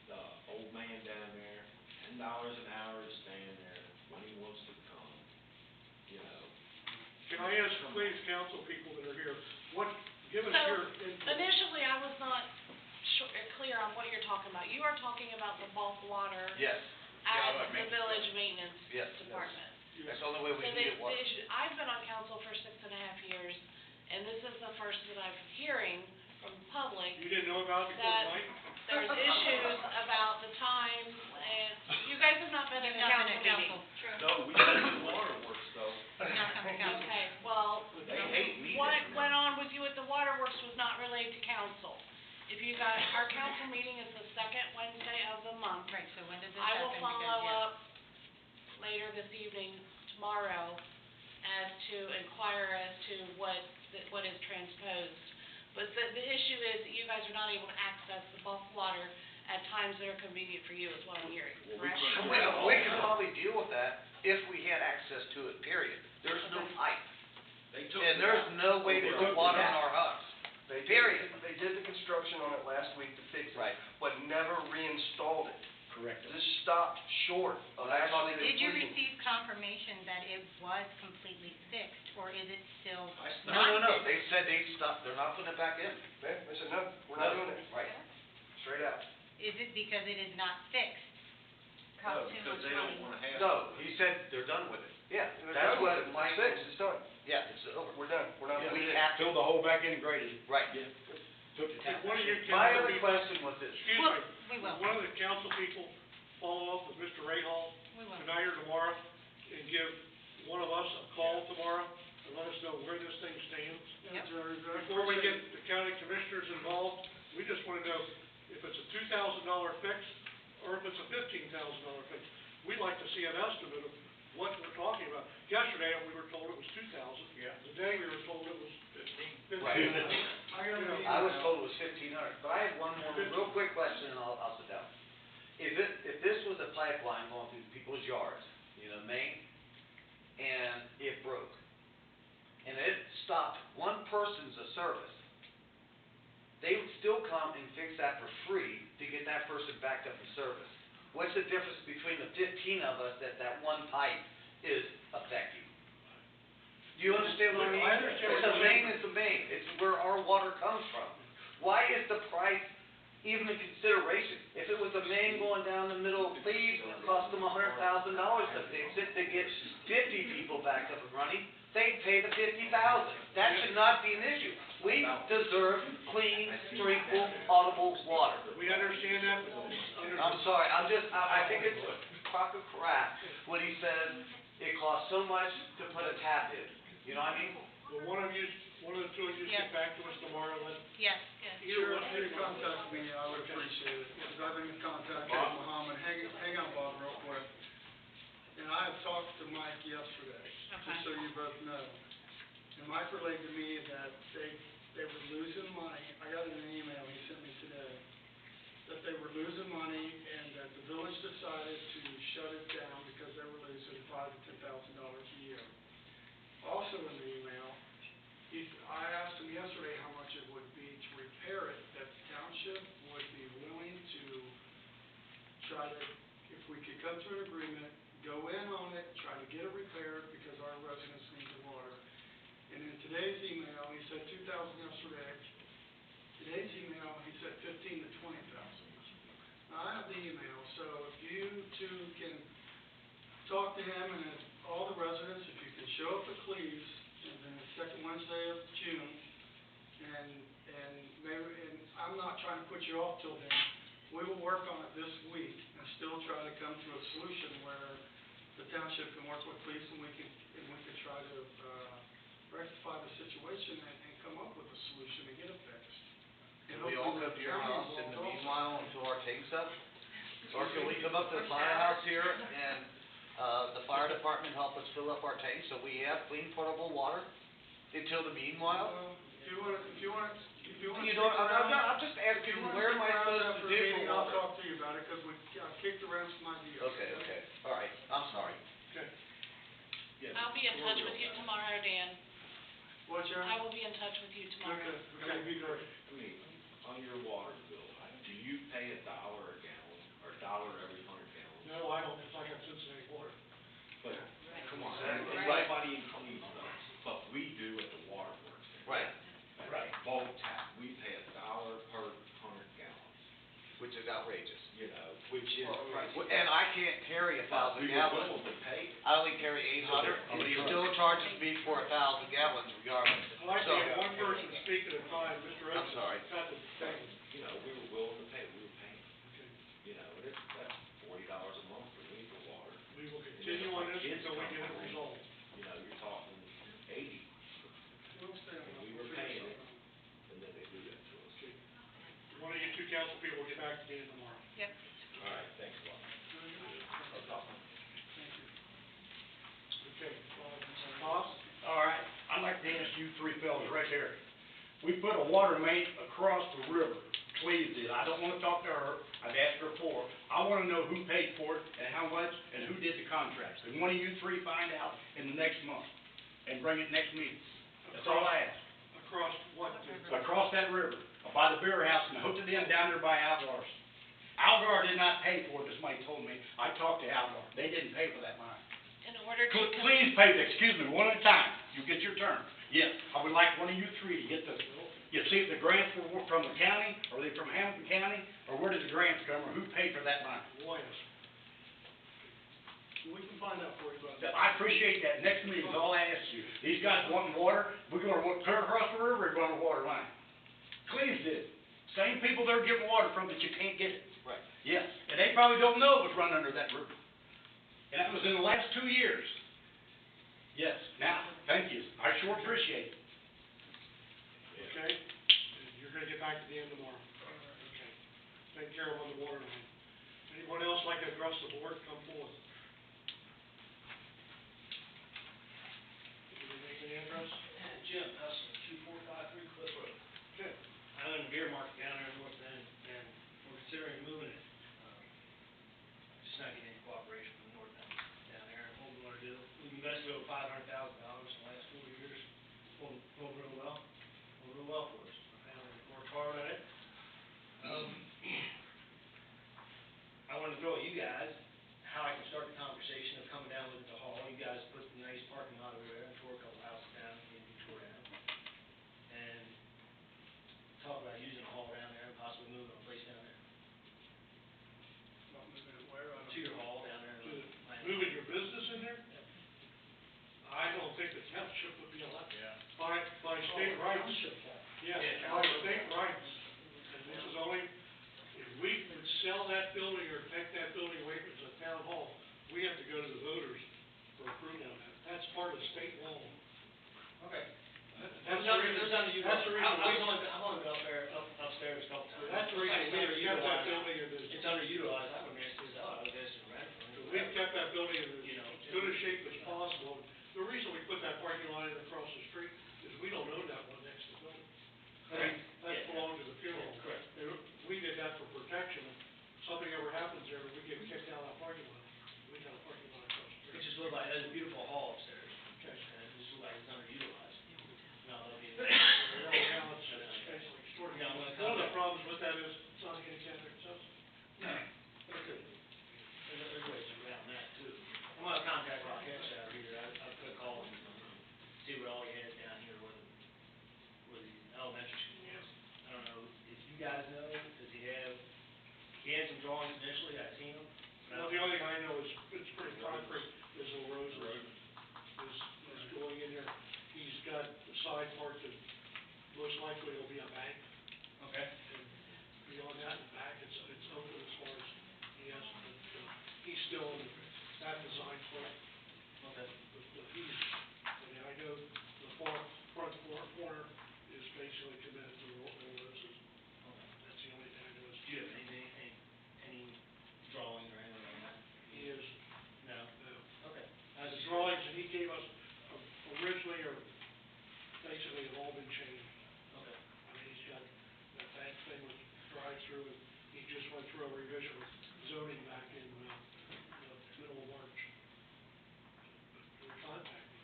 the old man down there, $10 an hour to stand there when he wants to come, you know. Can I ask, please, council people that are here, give us So, your input. initially, I was not clear on what you're talking about. You are talking about the bulk water Yes, at like the maintenance. village maintenance Yes. department. that's the only way we So can the get water. issue, I've been on council for 6.5 years, and this is the first that I'm hearing from the public You didn't know about it before that tonight? there's issues about the times, and you guys have not been in a council meeting. No, we did the waterworks though. Okay, well, They hate me. what down there. went on with you at the waterworks was not relayed to council. If you got, our council meeting is the second Wednesday of the month. Right, so when did this I happen? will Because, follow yeah. up later this evening, tomorrow, as to inquire as to what is transposed. But the issue is that you guys are not able to access the bulk water at times times that are convenient for you is what I'm hearing, Well, we correct? can't- We could probably deal with that if we had access to it, period. There's no pipe, They took and it there's out. no way to put water in our hubs. They did- Period. They did the construction on it last week to fix it. Right. But never reinstalled it. Correct. This stopped short of When I talked actually to- Did you completing. receive confirmation that it was completely fixed, or is it still I stopped. not? They said they stopped, they're not putting it back in. They said, no, we're not doing it, Right. straight out. Is it because it is not fixed? No, Cost too because much they money? don't wanna have. No, he said they're done with it. Yeah, they're That's done with what it. Mike It's fixed, told- it's done. Yeah, it's over. We're done, we're not Yeah, doing we it. have to, Filled the hole back in and graded. right. Took the tap. One of your My council other people, question was this. excuse Well, me, we will. one of the council people follow up with Mr. Rahal We will. tonight or tomorrow and give one of us a call tomorrow and let us know where this thing stands. Yeah, Jerry, I Before we appreciate get the county commissioners involved, we just wanna know if it's a $2,000 fix or if it's a $15,000 fix. We'd like to see an estimate of what we're talking about. Yesterday, we were told it was 2,000. Yeah. Today, we were told it was 15. Right. I got an I was email. told it was 1,500, but I have one more real quick question and I'll sit down. If this was a pipeline going through people's yards, Maine, and it broke, and it stopped one person's service, they would still come and fix that for free to get that person back up in service. What's the difference between the 15 of us that one pipe is affecting? Do you understand what I mean? I understand what It's a you're main, saying. it's a main, it's where our water comes from. Why is the price even a consideration? If it was a main going down the middle of Cleves, and it cost them $100,000 to fix it, to get 50 people back up and running, they'd pay the $50,000. That should not be an issue. We deserve clean, drinkable, potable water. We understand that, but I'm sorry, I think it's a crock of crap when he says it costs so much to put a tap in. You know what I mean? Will one of the two of you Yes. get back to us tomorrow, and let Yes. either Sure, one, if either you one. contact me, I would appreciate it, because I've been in contact with Bob? Muhammad. Hang on, Bob, real quick. And I had talked to Mike yesterday, Okay. just so you both know. And Mike relayed to me that they were losing money. I got an email he sent me today, that they were losing money and that the village decided to shut it down because they were losing $5,000 to $10,000 a year. Also in the email, I asked him yesterday how much it would be to repair it, that the township would be willing to try to, if we could come to an agreement, go in on it, try to get it repaired because our residents need the water. And in today's email, he said 2,000 yesterday. Today's email, he said 15 to 20,000. Now, I have the email, so if you two can talk to him and all the residents, if you can show up at Cleves, and then the second Wednesday of June, and maybe, and I'm not trying to put you off till then, we will work on it this week and still try to come to a solution where the township can work with Cleves and we can try to, rectify the situation and come up with a solution and get it fixed. Can we all come to your County house in the involved also. meanwhile until our tank's up? Or can we come up to the firehouse here and, the fire department help us fill up our tank so we have clean potable water until the meanwhile? If you wanna You stick don't, around. I'm just asking, where am I supposed to do for I'll water? talk to you about it, because I've kicked around some ideas. Okay, all right, I'm sorry. Okay. I'll be in touch with you tomorrow, Dan. What, Sharon? I will be in touch with you tomorrow. Okay. That would be great. I mean, on your water bill, do you pay $1 a gallon or $1 every 100 gallons? No, I don't, because I got Cincinnati water. But, come on, Exactly. nobody in Cleveland does, but we do at the waterworks. Right. Right. Bulk tap, we pay $1 per 100 gallons, Which is outrageous. which is crazy. And I can't carry 1,000 We were gallons. willing to pay it. I only carry 800, and he still charges me for 1,000 gallons regardless. I'd like to So, have one person speak at a time, Mr. I'm Evans. sorry. Got the thing. We were willing to pay, we were paying, Okay. and that's $40 a month for me for water. We will continue on this until we get it resolved. You're talking 80, We'll stay on and it. we We'll were figure paying something it, out. and then they do that to us. Okay. One of you two council people will get back to Dan tomorrow. Yep. All right, thanks a lot. No problem. Thank you. Okay. Boss? All right, I'd like to ask you three fellas right here. We put a water main across the river, Cleve did. I don't wanna talk to her. I've asked after 4. I wanna know who paid for it, and how much, and who did the contracts. And one of you three find out in the next month, and bring it next meeting. That's all I ask. Across what? Across that river, by the beer house and the Hotel Inn down there by Algar's. Algar did not pay for it, as somebody told me. I talked to Algar. They didn't pay for that line. In order to. Please pay, excuse me, one at a time. You get your turn. Yes, I would like one of you three to get the, you see if the grants were from the county, or are they from Hamilton County, or where did the grants come, or who paid for that line? Lawyers. We can find out for you, but. I appreciate that. Next meeting, all I ask you. These guys wanting water, we're gonna clear across the river, we're going to water line. Cleveland did. Same people they're getting water from that you can't get it. Right. Yes, and they probably don't know it was run under that river. And that was in the last 2 years. Yes, now, thank you. I sure appreciate it. Okay? And you're gonna get back to the end tomorrow. Okay. Take care of on the water line. Anyone else like to address the board, come forward. Give your name and address. Jim Hustler, 2453 Cliff Road. Okay. I own a beer market down there in North Bend, and we're considering moving it. Just not getting any cooperation from the North Bend down there, and what we wanna do, we've invested over $500,000 in the last 4 years, going real well for us. My family worked hard at it. I wanna throw at you guys how I can start the conversation of coming down with the hall. You guys put the nice parking lot over there, and tore a couple houses down, and you tore down. And talk about using a hall down there and possibly moving a place down there. Not moving it where, I don't. To your hall down there. Moving your business in there? I don't think the township would be allowed. Yeah. By state rights. Yes, Yeah, by township. state rights. And this is only, if we would sell that building or take that building away from the town hall, we have to go to the voters for approval of that. That's part of state law. Okay. That's the reason, that's the reason we, I've only been up there, upstairs a couple times. that's the reason we have kept that building in this. It's underutilized, I wouldn't ask this out, I would ask to rent it from you. We've kept that building in as You know. good a shape as possible. The reason we put that parking lot in across the street is we don't own that one next to the building. Correct. That Yeah. belongs to the funeral. home. Correct. We did that for protection. If something ever happens there, we get kicked out of that parking lot. We got a parking lot across the It street. just looked like, there's a beautiful hall upstairs, Okay. and it just looked like it's underutilized. No, that'll be. Now it's basically stored. Yeah, I'm gonna One of the contact- problems with that is it's not handicapped accessible. No, but it could. There's ways around that too. I'm gonna contact Rock Hedge out here, I put a call in, see what all he has down here where the elementary school is. I don't know, if you guys know, does he had some drawings initially, I've seen them. but I Well, don't- the only thing I know is, it's pretty concrete, is the roses. Is going in there. He's got the side part that most likely will be a bank. Okay. And beyond that, in the back, it's open as far as he has, but, he's still in that design part. Okay. But I mean, I know the front corner is basically committed to the roses. Okay. That's the only thing I know is. Do you have any drawings or anything like that? He is, No? Okay. the drawings that he gave us originally are, basically have all been changed. Okay. I mean, he's got that bank thing with drive-through, and he just went through a revision with zoning back in, the middle of March. But contact me.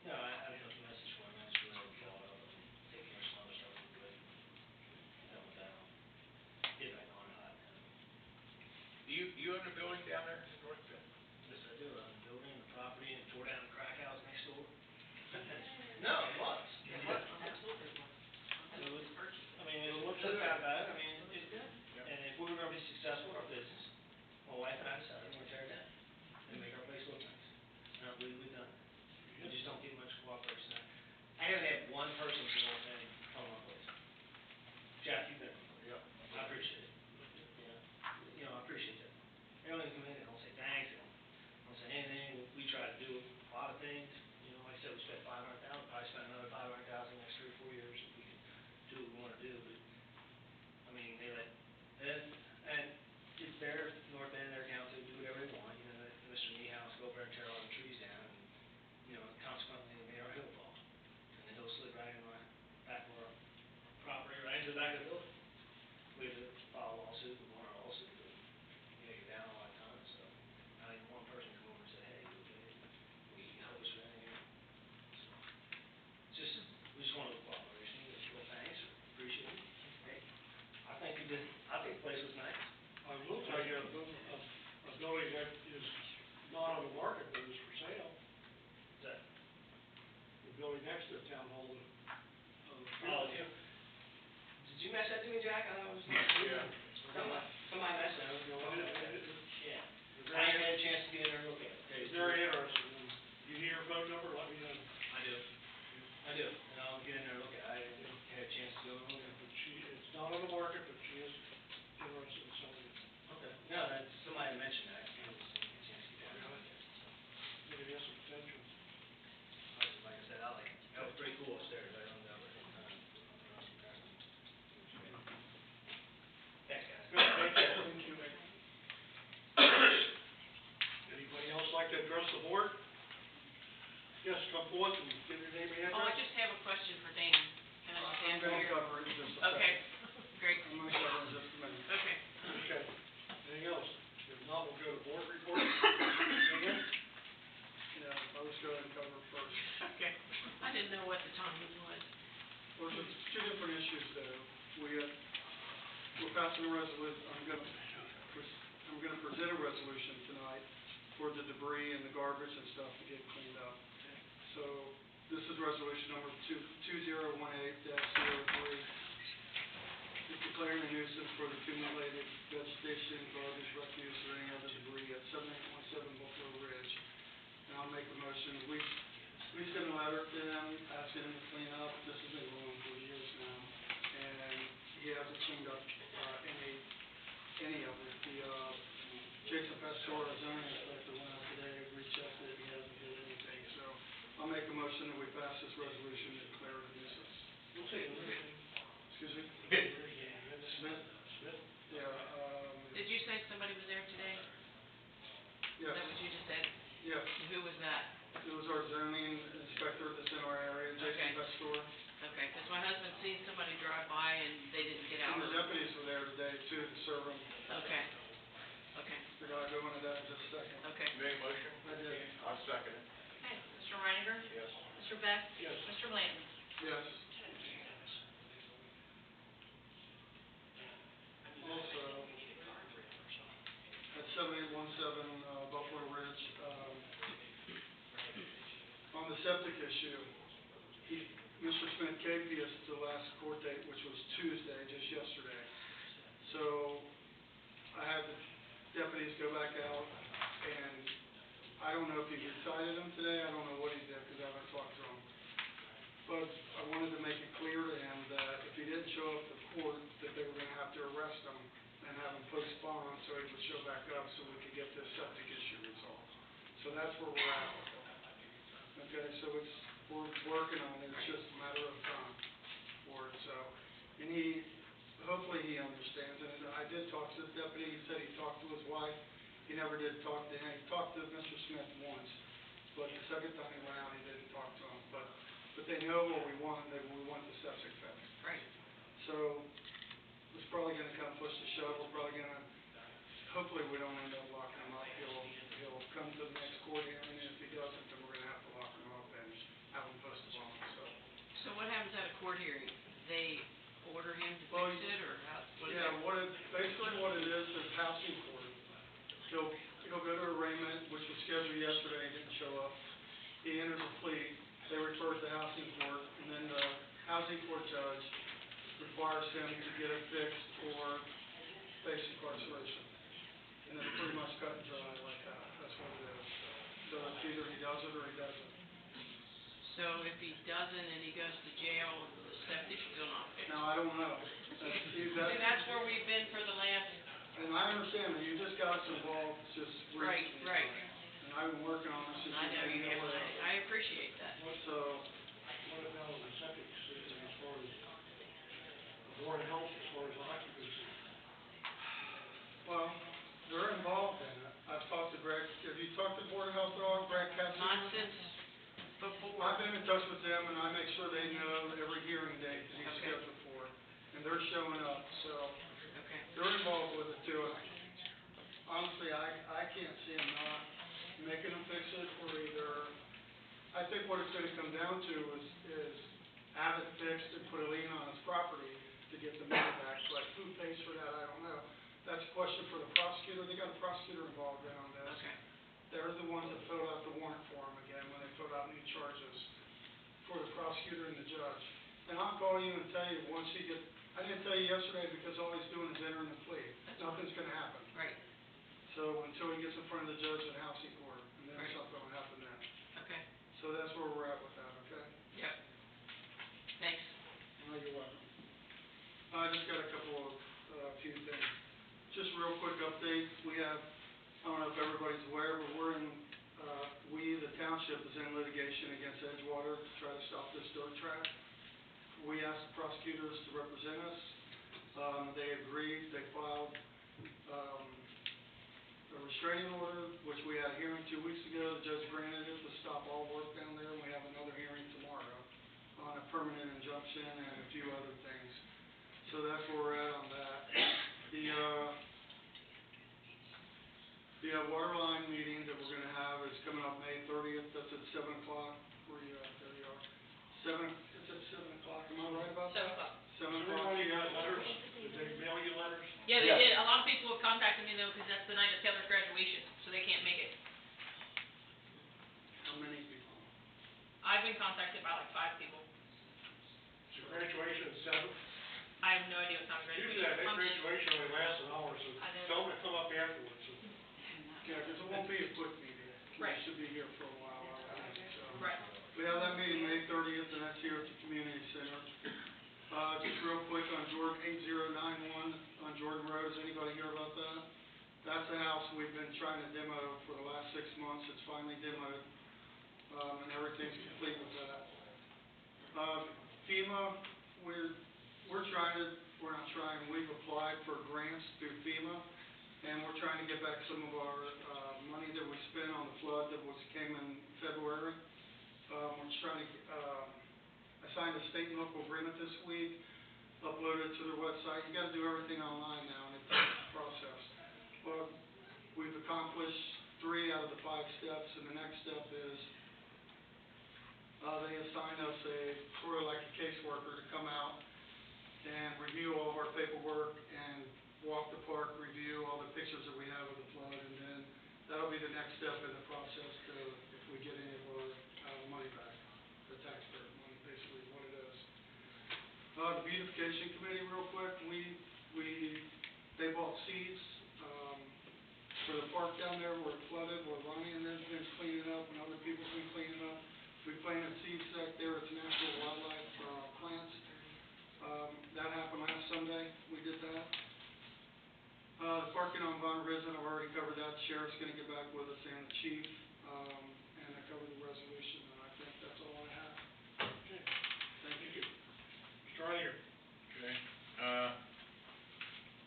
No, I left a message for him, I just really followed up and take care of some other stuff real quick. Done with that, I'll get back on it. Do you own a building down there in North Bend? Yes, I do, I own the building, the property, and tore down the crack house next door. No, it was. It was. I mean, it looks so bad about it, I mean, and if we were gonna be successful in our business, my wife and I decided we're gonna tear it down and make our place look nice. And I believe we've done it. We just don't get much cooperation. I haven't had one person from North Bend come to my place. Jack, you've been. Yep. I appreciate it. You know, I appreciate that. They don't even come in, they don't say thanks, they don't say anything. We try to do a lot of things, you know, like I said, we spent $500,000, probably spend another $500,000 next 3 or 4 years if we can do what we wanna do, but, I mean, and it's their, North End, their council, do whatever they want, you know, let Mr. Niehaus go over and tear all the trees down, and, you know, consequently, they made our hill fall. rest of the board? Yes, come forward and give your name and Oh, I address. just have a question for Dan. Can I just I'm ask gonna here? cover it in just a second. Okay, great, I'm gonna cover it in just a minute. okay. Okay. Anything else? If not, we'll go to board report. Anything? Yeah, I was going to cover it first. Okay, I didn't know what the timing was. Well, there's two different issues there. We're passing a resolution, I'm gonna present a resolution tonight for the debris and the garbage and stuff to get cleaned up. So, this is resolution number 2018-03. It's declaring a nuisance for the accumulated vegetation, garbage, refuse, or any other debris at 7817 Buffalo Ridge. And I'll make a motion, we sent a letter to him asking him to clean up, this has been going on for years now, and he hasn't cleaned up, any of it. Jason Pastor, our zoning inspector, went out today, rechecked it, he hasn't did anything, so I'll make a motion that we pass this resolution to declare it a nuisance. We'll take a look. Excuse me? Smith? Smith? Yeah, Did you say somebody was there today? Is yes, that what you just said? yes. Who was that? It was our zoning inspector that's in our area, Okay. Jason Pastor. Okay, because my husband seen somebody drive by and they didn't get out. And the deputies were there today too to serve them. Okay, okay, Did I go into that in just a second? okay. You made a motion? I did. I'll second it. Okay, Mr. Reiniger? Yes. Mr. Beck? Yes. Mr. Blanton? Yes. Also, at 7817 Buffalo Ridge, on the septic issue, Mr. Smith gave us the last court date, which was Tuesday, just yesterday. So, I had the deputies go back out, and I don't know if he recited them today, I don't know what he did, because I haven't talked to him. But I wanted to make it clear to him that if he didn't show up to court, that they were gonna have to arrest him and have him postponed, so he would show back up, so we could get this septic issue resolved. So that's where we're at with it. Okay, so we're working on it, it's just a matter of time for it, so. And hopefully he understands it. And I did talk to the deputy, he said he talked to his wife, he never did talk to him, he talked to Mr. Smith once, but the second time around, he didn't talk to him, but they know what we want, we want the septic fixed. Right. So, it's probably gonna come push to shove, we're probably gonna, hopefully we don't end up locking him up, he'll come to the next court hearing, and if he doesn't, then we're gonna have to lock him up and have him postponed, so. So what happens at a court hearing? They order him to Well, fix it, or how, what is Yeah, it? basically what it is housing court. He'll go to arraignment, which was scheduled yesterday, he didn't show up. He enters a plea, they refer it to housing court, and then the housing court judge requires him to get it fixed or face incarceration. And it's pretty much cut and dry like that, that's what it is. So it's either he does it or he doesn't. So if he doesn't and he goes to jail, the septic's still not fixed? Now, I don't know. See, that's where we've been for the last, And I understand that you just got us involved just right, recently. right. And I've been working on this since I know you you've been have, away. I appreciate that. So, What about the septic system as far as the board of health, as far as occupancy? well, they're involved in it. I've talked to Greg, have you talked to Board of Health at all, Greg Cassidy? Not since before. I've been in touch with them and I make sure they know every hearing date that he's Okay. scheduled for. And they're showing up, so Okay. they're involved with it too. Honestly, I can't see them not making them fix it or either, I think what it's gonna come down to is have it fixed and put a lien on his property to get the money back, but who pays for that, I don't know. That's a question for the prosecutor, they got a prosecutor involved in on this. Okay. They're the ones that filled out the warrant for him again, when they filled out new charges for the prosecutor and the judge. And I'll call you and tell you, once he gets, I didn't tell you yesterday because all he's doing is entering the plea. Nothing's gonna happen. Right, So until he gets in front of the judge in housing court, and then Right. something will happen then. okay, So that's where we're at with that, okay? yep. Thanks. Oh, you're welcome. I just got a couple of, few things. Just real quick update, we have, I don't know if everybody's aware, but we're in, the township is in litigation against Edgewater to try to stop this dirt track. We asked the prosecutors to represent us, they agreed, they filed, a restraining order, which we had a hearing 2 weeks ago. The judge granted it to stop all work down there, and we have another hearing tomorrow on a permanent injunction and a few other things. So that's where we're at on that. The water line meeting that we're gonna have is coming up May 30th. That's at 7 o'clock. Where you at? There you are. It's at 7 o'clock. Am I right about that? 7 o'clock. 7 o'clock. Everybody got letters? Did they mail you letters? Yeah, they Yes. did. A lot of people have contacted me though, because that's the night of Taylor's graduation, so they can't make it. How many people? I've been contacted by like 5 people. So graduation at 7? I have no idea what time graduation Usually that is. graduation only lasts an hour, so I know. tell them to come up afterwards. So. Yeah, because it won't be a quick meeting. Right. We should be here for a while, I think, so. Right. We have that meeting May 30th, and that's here at the community center. Just real quick on Jordan, 8091 on Jordan Road, has anybody hear about that? That's a house we've been trying to demo for the last 6 months, it's finally demoed, and everything's complete with that. FEMA, we're not trying, we've applied for grants through FEMA, and we're trying to get back some of our, money that we spent on the flood that came in February. We're just trying to, I signed a state and local agreement this week, uploaded it to their website. You gotta do everything online now, and it takes a process. But we've accomplished 3 out of the 5 steps, and the next step is, they assigned us sort of like a caseworker to come out and review all of our paperwork and walk the park, review all the pictures that we have of the flood, and then that'll be the next step in the process to, if we get any of our, money back, the taxpayer money, basically is what it is. The beautification committee, real quick, they bought seeds, for the park down there where it flooded, where Ronnie and them's been cleaning up, and other people's been cleaning up. We planted seed sack there, it's natural wildlife, plants. That happened last Sunday, we did that. The parking on Von Risen, I've already covered that, the sheriff's gonna get back with us and the chief, and I covered the resolution, and I think that's all I have. Okay. Thank you. Mr. Arlier. Okay,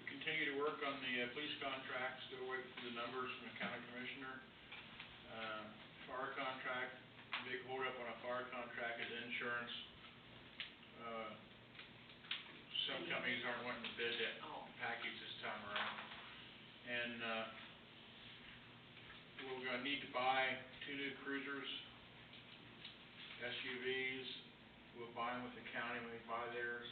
we continue to work on the police contract, still waiting for the numbers from the county commissioner. Fire contract, big holdup on a fire contract is insurance. Some companies aren't wanting to bid that package this time around. And, we're gonna need to buy 2 new cruisers, SUVs. We'll buy them with the county when we buy theirs.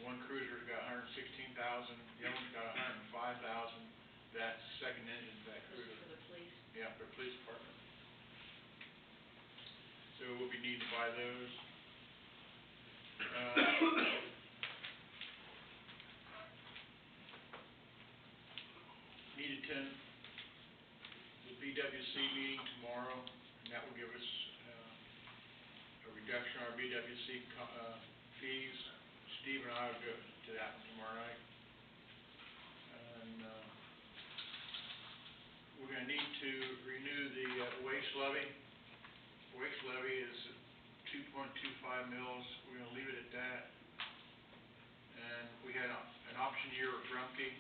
One cruiser's got $116,000, the other one's got $105,000. That's second engine to that This is cruiser. for the police. Yeah, for the police department. So we'll be needing to buy those. Need to attend the BWC meeting tomorrow, and that will give us, a reduction in our BWC fees. Steve and I will go to that one tomorrow night. And, we're gonna need to renew the, waste levy. Waste levy is 2.25 mils, we're gonna leave it at that. And we had an option year with Rumpke,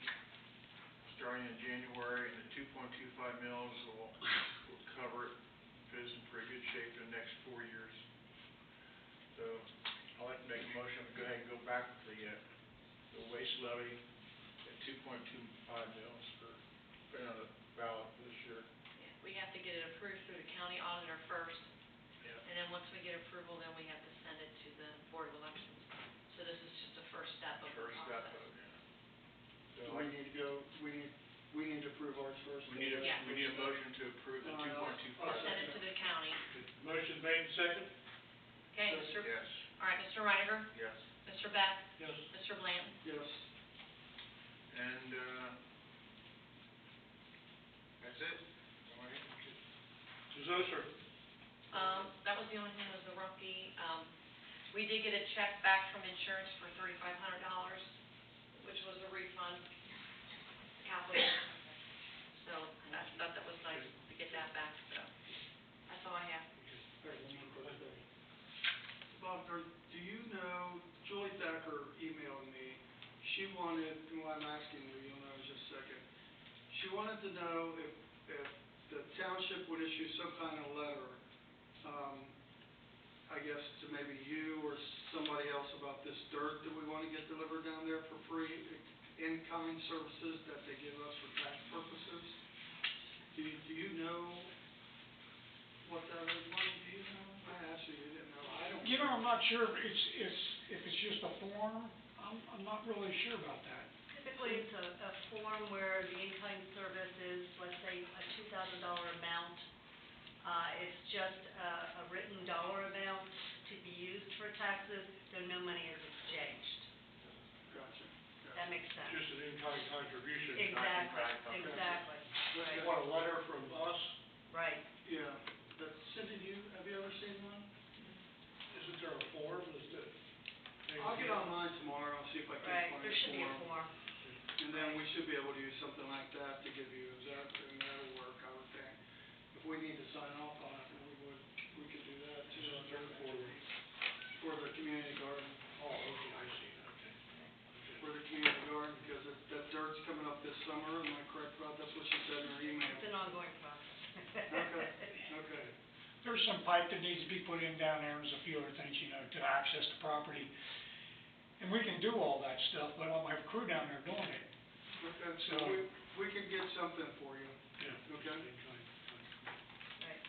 starting in January, and the 2.25 mils will cover it, put us in pretty good shape for the next 4 years. So, I'd like to make a motion to go ahead and go back to the waste levy at 2.25 mils for putting on the ballot this year. Yeah, we have to get it approved through the county auditor first, and then once we get approval, then we have to send it to the Board of Elections. So this is just the first step of the First step process. of it, yeah. So So we need to go, we need to approve ours first. we need Yeah. a motion to approve the 2.25. Send it to the county. Motion made and second? Okay, Mr. Yes. All right, Mr. Reiniger, Yes. Mr. Beck, Yes. Mr. Blanton. Yes. And, that's it. All right. Mrs. Oster. That was the only thing, was the Rumpke. We did get a check back from insurance for $3,500, which was a refund, capital. So I thought that was nice to get that back, so that's all I have. All right, one more question. Bob, do you know, Julie Thacker emailed me, she wanted, and why I'm asking you, you'll know in just a second. She wanted wanted to know if the township would issue some kind of letter, I guess to maybe you or somebody else about this dirt that we want to get delivered down there for free, in-kind services that they give us for tax purposes. Do you know what that is, Mike? Do you know? I asked you, you didn't know. I don't. You know, I'm not sure if it's just a form, I'm not really sure about that. Typically, it's a form where the in-kind service is, let's say, a $2,000 amount. It's just a written dollar amount to be used for taxes, so no money is exchanged. Gotcha. That makes sense. Just an in-kind contribution. Exactly, exactly, You right, want a letter from us? right. Yeah. Cindy, have you ever seen one? Isn't there a form, I'll get online tomorrow, see if I can Right, find a form. there should be a form. And then we should be able to use something like that to give you, and that'll work, I would think. If we need to sign off on it, then we could do that too. For the community garden. Oh, okay, I see, okay. For the community garden, because that dirt's coming up this summer, am I correct about, that's what she said in her email. It's an ongoing process. Okay. There's some pipe that needs to be put in down there, and there's a few other things, to access the property. And we can do all that stuff, but I don't have a crew down there doing it. Okay, so we can get something for you. Yeah. Okay? Right.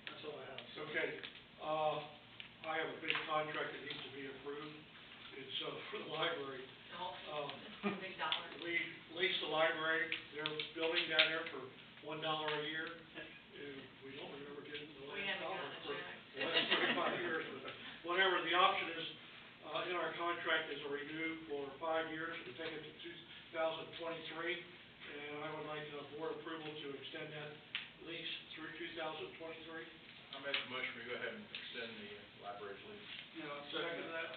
That's all I have. Okay, I have a big contract that needs to be approved. It's, for the library. Oh, it's a big dollar. We lease the library, their building down there for $1 a year. And we don't remember getting the We last haven't dollar gotten for it the last 35 years, but whatever, the option is, in our contract is a renew for 5 years, we take it to 2023, and I would like board approval to extend that lease through 2023. I make a motion, we go ahead and extend the library's lease. Yeah, I'll Second that?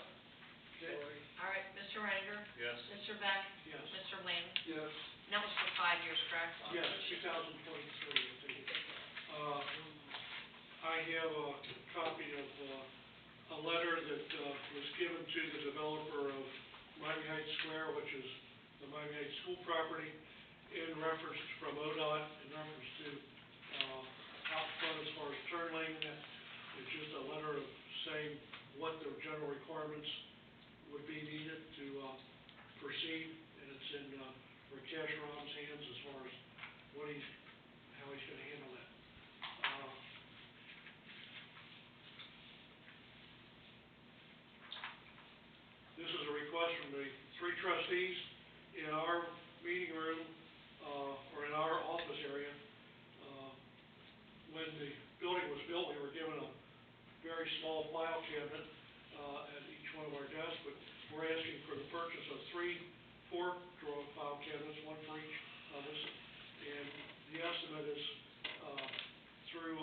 Okay. All right, Mr. Reiniger? Yes. Mr. Beck? Yes. Mr. Lane? Yes. And that was for 5 years, correct? Yes, 2023, I think. I have a copy of a letter that was given to the developer of Miami Heights Square, which is the Miami Heights school property, in reference from ODOT, in reference to out front as far as turn lane. It's just a letter of saying what the general requirements would be needed to proceed, and it's in Rakesh Ram's hands as far as how he's gonna handle that. This is a request from the 3 trustees in our meeting room, or in our office area. When the building was built, we were given a very small file cabinet, at each one of our desks, but we're asking for the purchase of 3 4-drawer file cabinets, one for each of us. And the estimate is, through,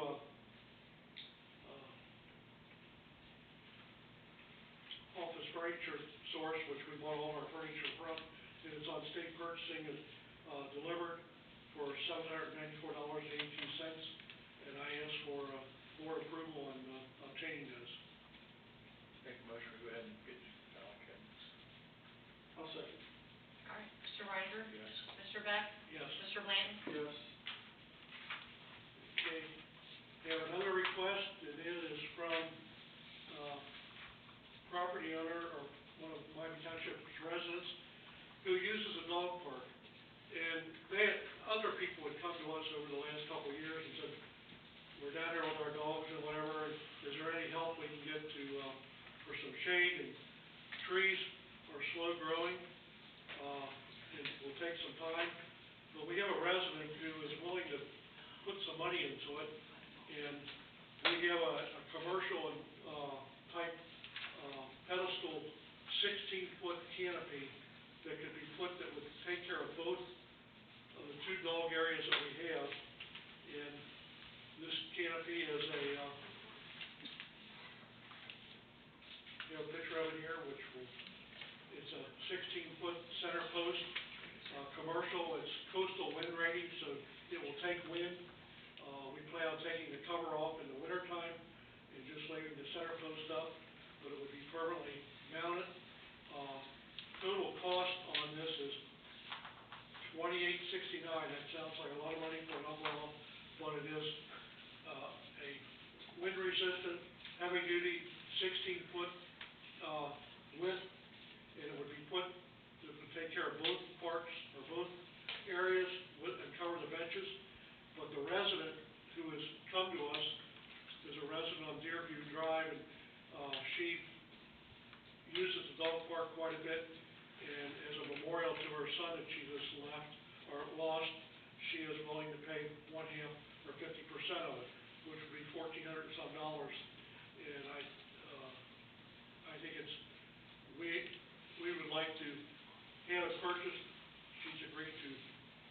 Office Furniture Source, which we bought all our furniture from, and it's on state purchasing, is, delivered for $794.82. And I ask for, board approval on, obtaining those. Make a motion, we go ahead and get file cabinets. I'll second. All right, Mr. Reiniger? Yes. Mr. Beck? Yes. Mr. Lane? Yes. Okay, we have another request, and it is from, property owner or one of Miami Township's residents who uses a dog park. And other people had come to us over the last couple of years and said, we're down there with our dogs and whatever, and is there any help we can get to, for some shade? And trees are slow growing, and will take some time. But we have a resident who is willing to put some money into it, and we have a commercial, type, pedestal 16-foot canopy that could be put, that would take care of both of the 2 dog areas that we have. And this canopy is you have a picture of it here, it's a 16-foot center post, commercial. It's coastal wind rating, so it will take wind. We plan on taking the cover off in the wintertime and just leaving the center post up, but it would be permanently mounted. Total cost on this is $28.69. That sounds sounds like a lot of money for an overall, but it is, a wind resistant, heavy duty, 16-foot, width, and it would be put, it would take care of both parts, or both areas, and cover the benches. But the resident who has come to us is a resident on Deerview Drive, and, she uses the dog park quite a bit, and as a memorial to her son that she just left, or lost, she is willing to pay 1/2 or 50% of it, which would be $1,400 and some dollars. And I think it's, we would like to have it purchased. She's agreed to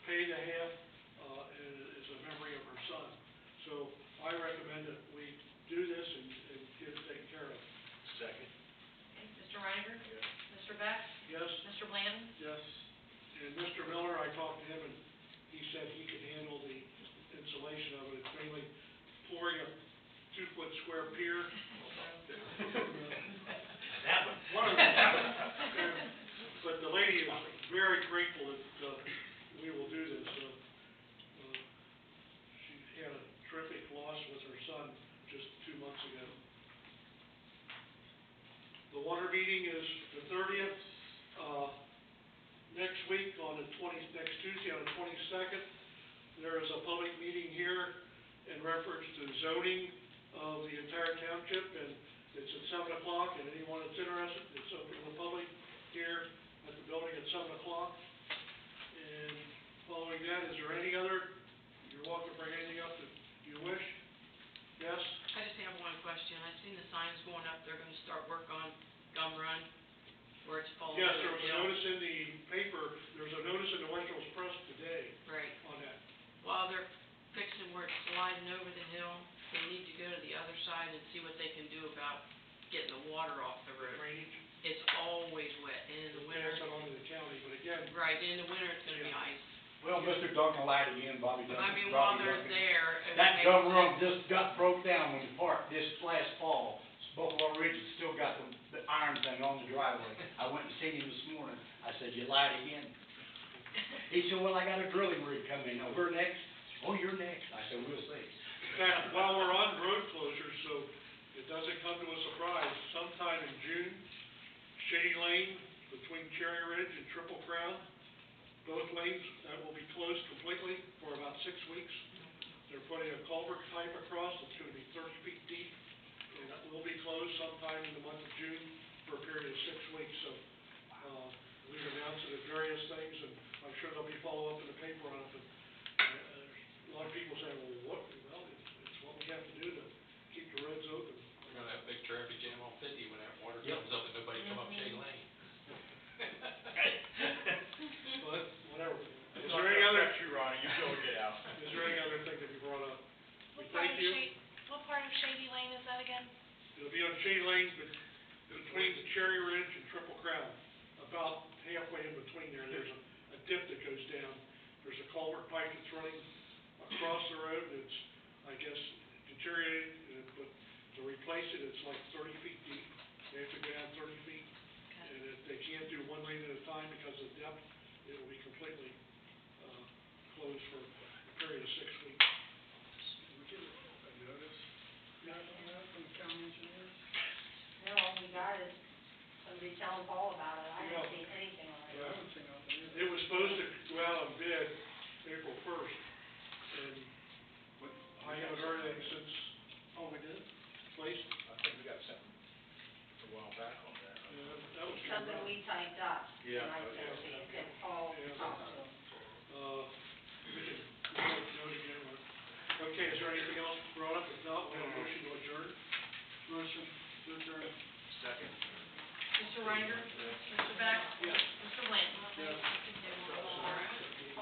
pay the half, as a memory of her son. So I recommend that we do this and get it taken care of. Second. Okay, Mr. Reiniger? Yes. Mr. Beck? Yes? Mr. Blanton? Yes. And Mr. Miller, I talked to him, and he said he could handle the insulation of it. It's mainly pouring a 2-foot square pier. That one. One of them. But the lady is very grateful that, we will do this. She had a terrific loss with her son just 2 months ago. The water meeting is the 30th. Next week on next Tuesday on the 22nd, there is a public meeting here in reference to zoning of the entire township, and it's at 7 o'clock, and anyone that's interested, it's open to the public here at the building at 7 o'clock. And following that, is there any other, you're welcome to bring anything up that you wish? Yes? I just have one question. I've seen the signs going up, they're gonna start work on Gum Run, where it's falling. Yes, there was a over the hill. notice in the paper, there's a notice in the West Hills Press today Right. on that. While they're fixing where it's sliding over the hill, they need to go to the other side and see what they can do about getting the water off the road. Drainage. It's always wet, and in the winter, Pass it on to the county, but again, right, in the winter, it's gonna be ice. Well, Mr. Duncan lied again, Bobby Duncan. I mean, while Bobby they're Duncan. there. it That makes gum run sense. just got broke down when you parked this last fall. Buffalo Ridge has still got the iron thing on the driveway. I went and seen him this morning. I said, you lied again. He said, well, I got a drilling rig coming. Now, we're next. Oh, you're next. I said, we'll see. in fact, while we're on road closures, so it doesn't come to a surprise, sometime in June, Shady Lane between Cherry Ridge and Triple Crown, both lanes, that will be closed completely for about 6 weeks. They're putting a culvert pipe across, it's gonna be 30 feet deep, and that will be closed sometime in the month of June for a period of 6 weeks. So, we've announced it at various things, and I'm sure there'll be follow-up in the paper on it, but, a lot of people say, well, it's what we have to do to keep the roads open. We're gonna have a big traffic jam on 50 when that water comes up and nobody come up Shady Lane. But, whatever. Is It's not there any gonna other, affect you, Ronnie, you go get out. is there any other thing that you brought up? We What part thank of you. What part of Shady Lane is that again? It'll be on Shady Lane, between Cherry Ridge and Triple Crown. About halfway in between there, there's a dip that goes down. There's a culvert pipe that's running across the road, and it's, I guess, deteriorated, but to replace it, it's like 30 feet deep. They have to go down 30 feet, and if they can't do one lane at a time because of depth, it will be completely, closed for a period of 6 weeks. Did we get a notice, on that from the county engineers? No, all we got is somebody telling Paul about it. I Yeah. haven't seen anything on Yeah, I it. haven't seen nothing either. It was supposed to go out on bid April 1st, and I haven't heard anything since, oh, we did? Placed? I think we got something a while back on that. That was. Something we typed up. Yeah, And I okay. said, see, that Paul Yeah. talked to him. We can do it again. Okay, is there anything else brought up? If not, we'll have a motion to adjourn. Motion to adjourn. Second. Mr. Reiniger? Mr. Beck? Yes. Mr. Blanton? Yes. Okay, well, all right.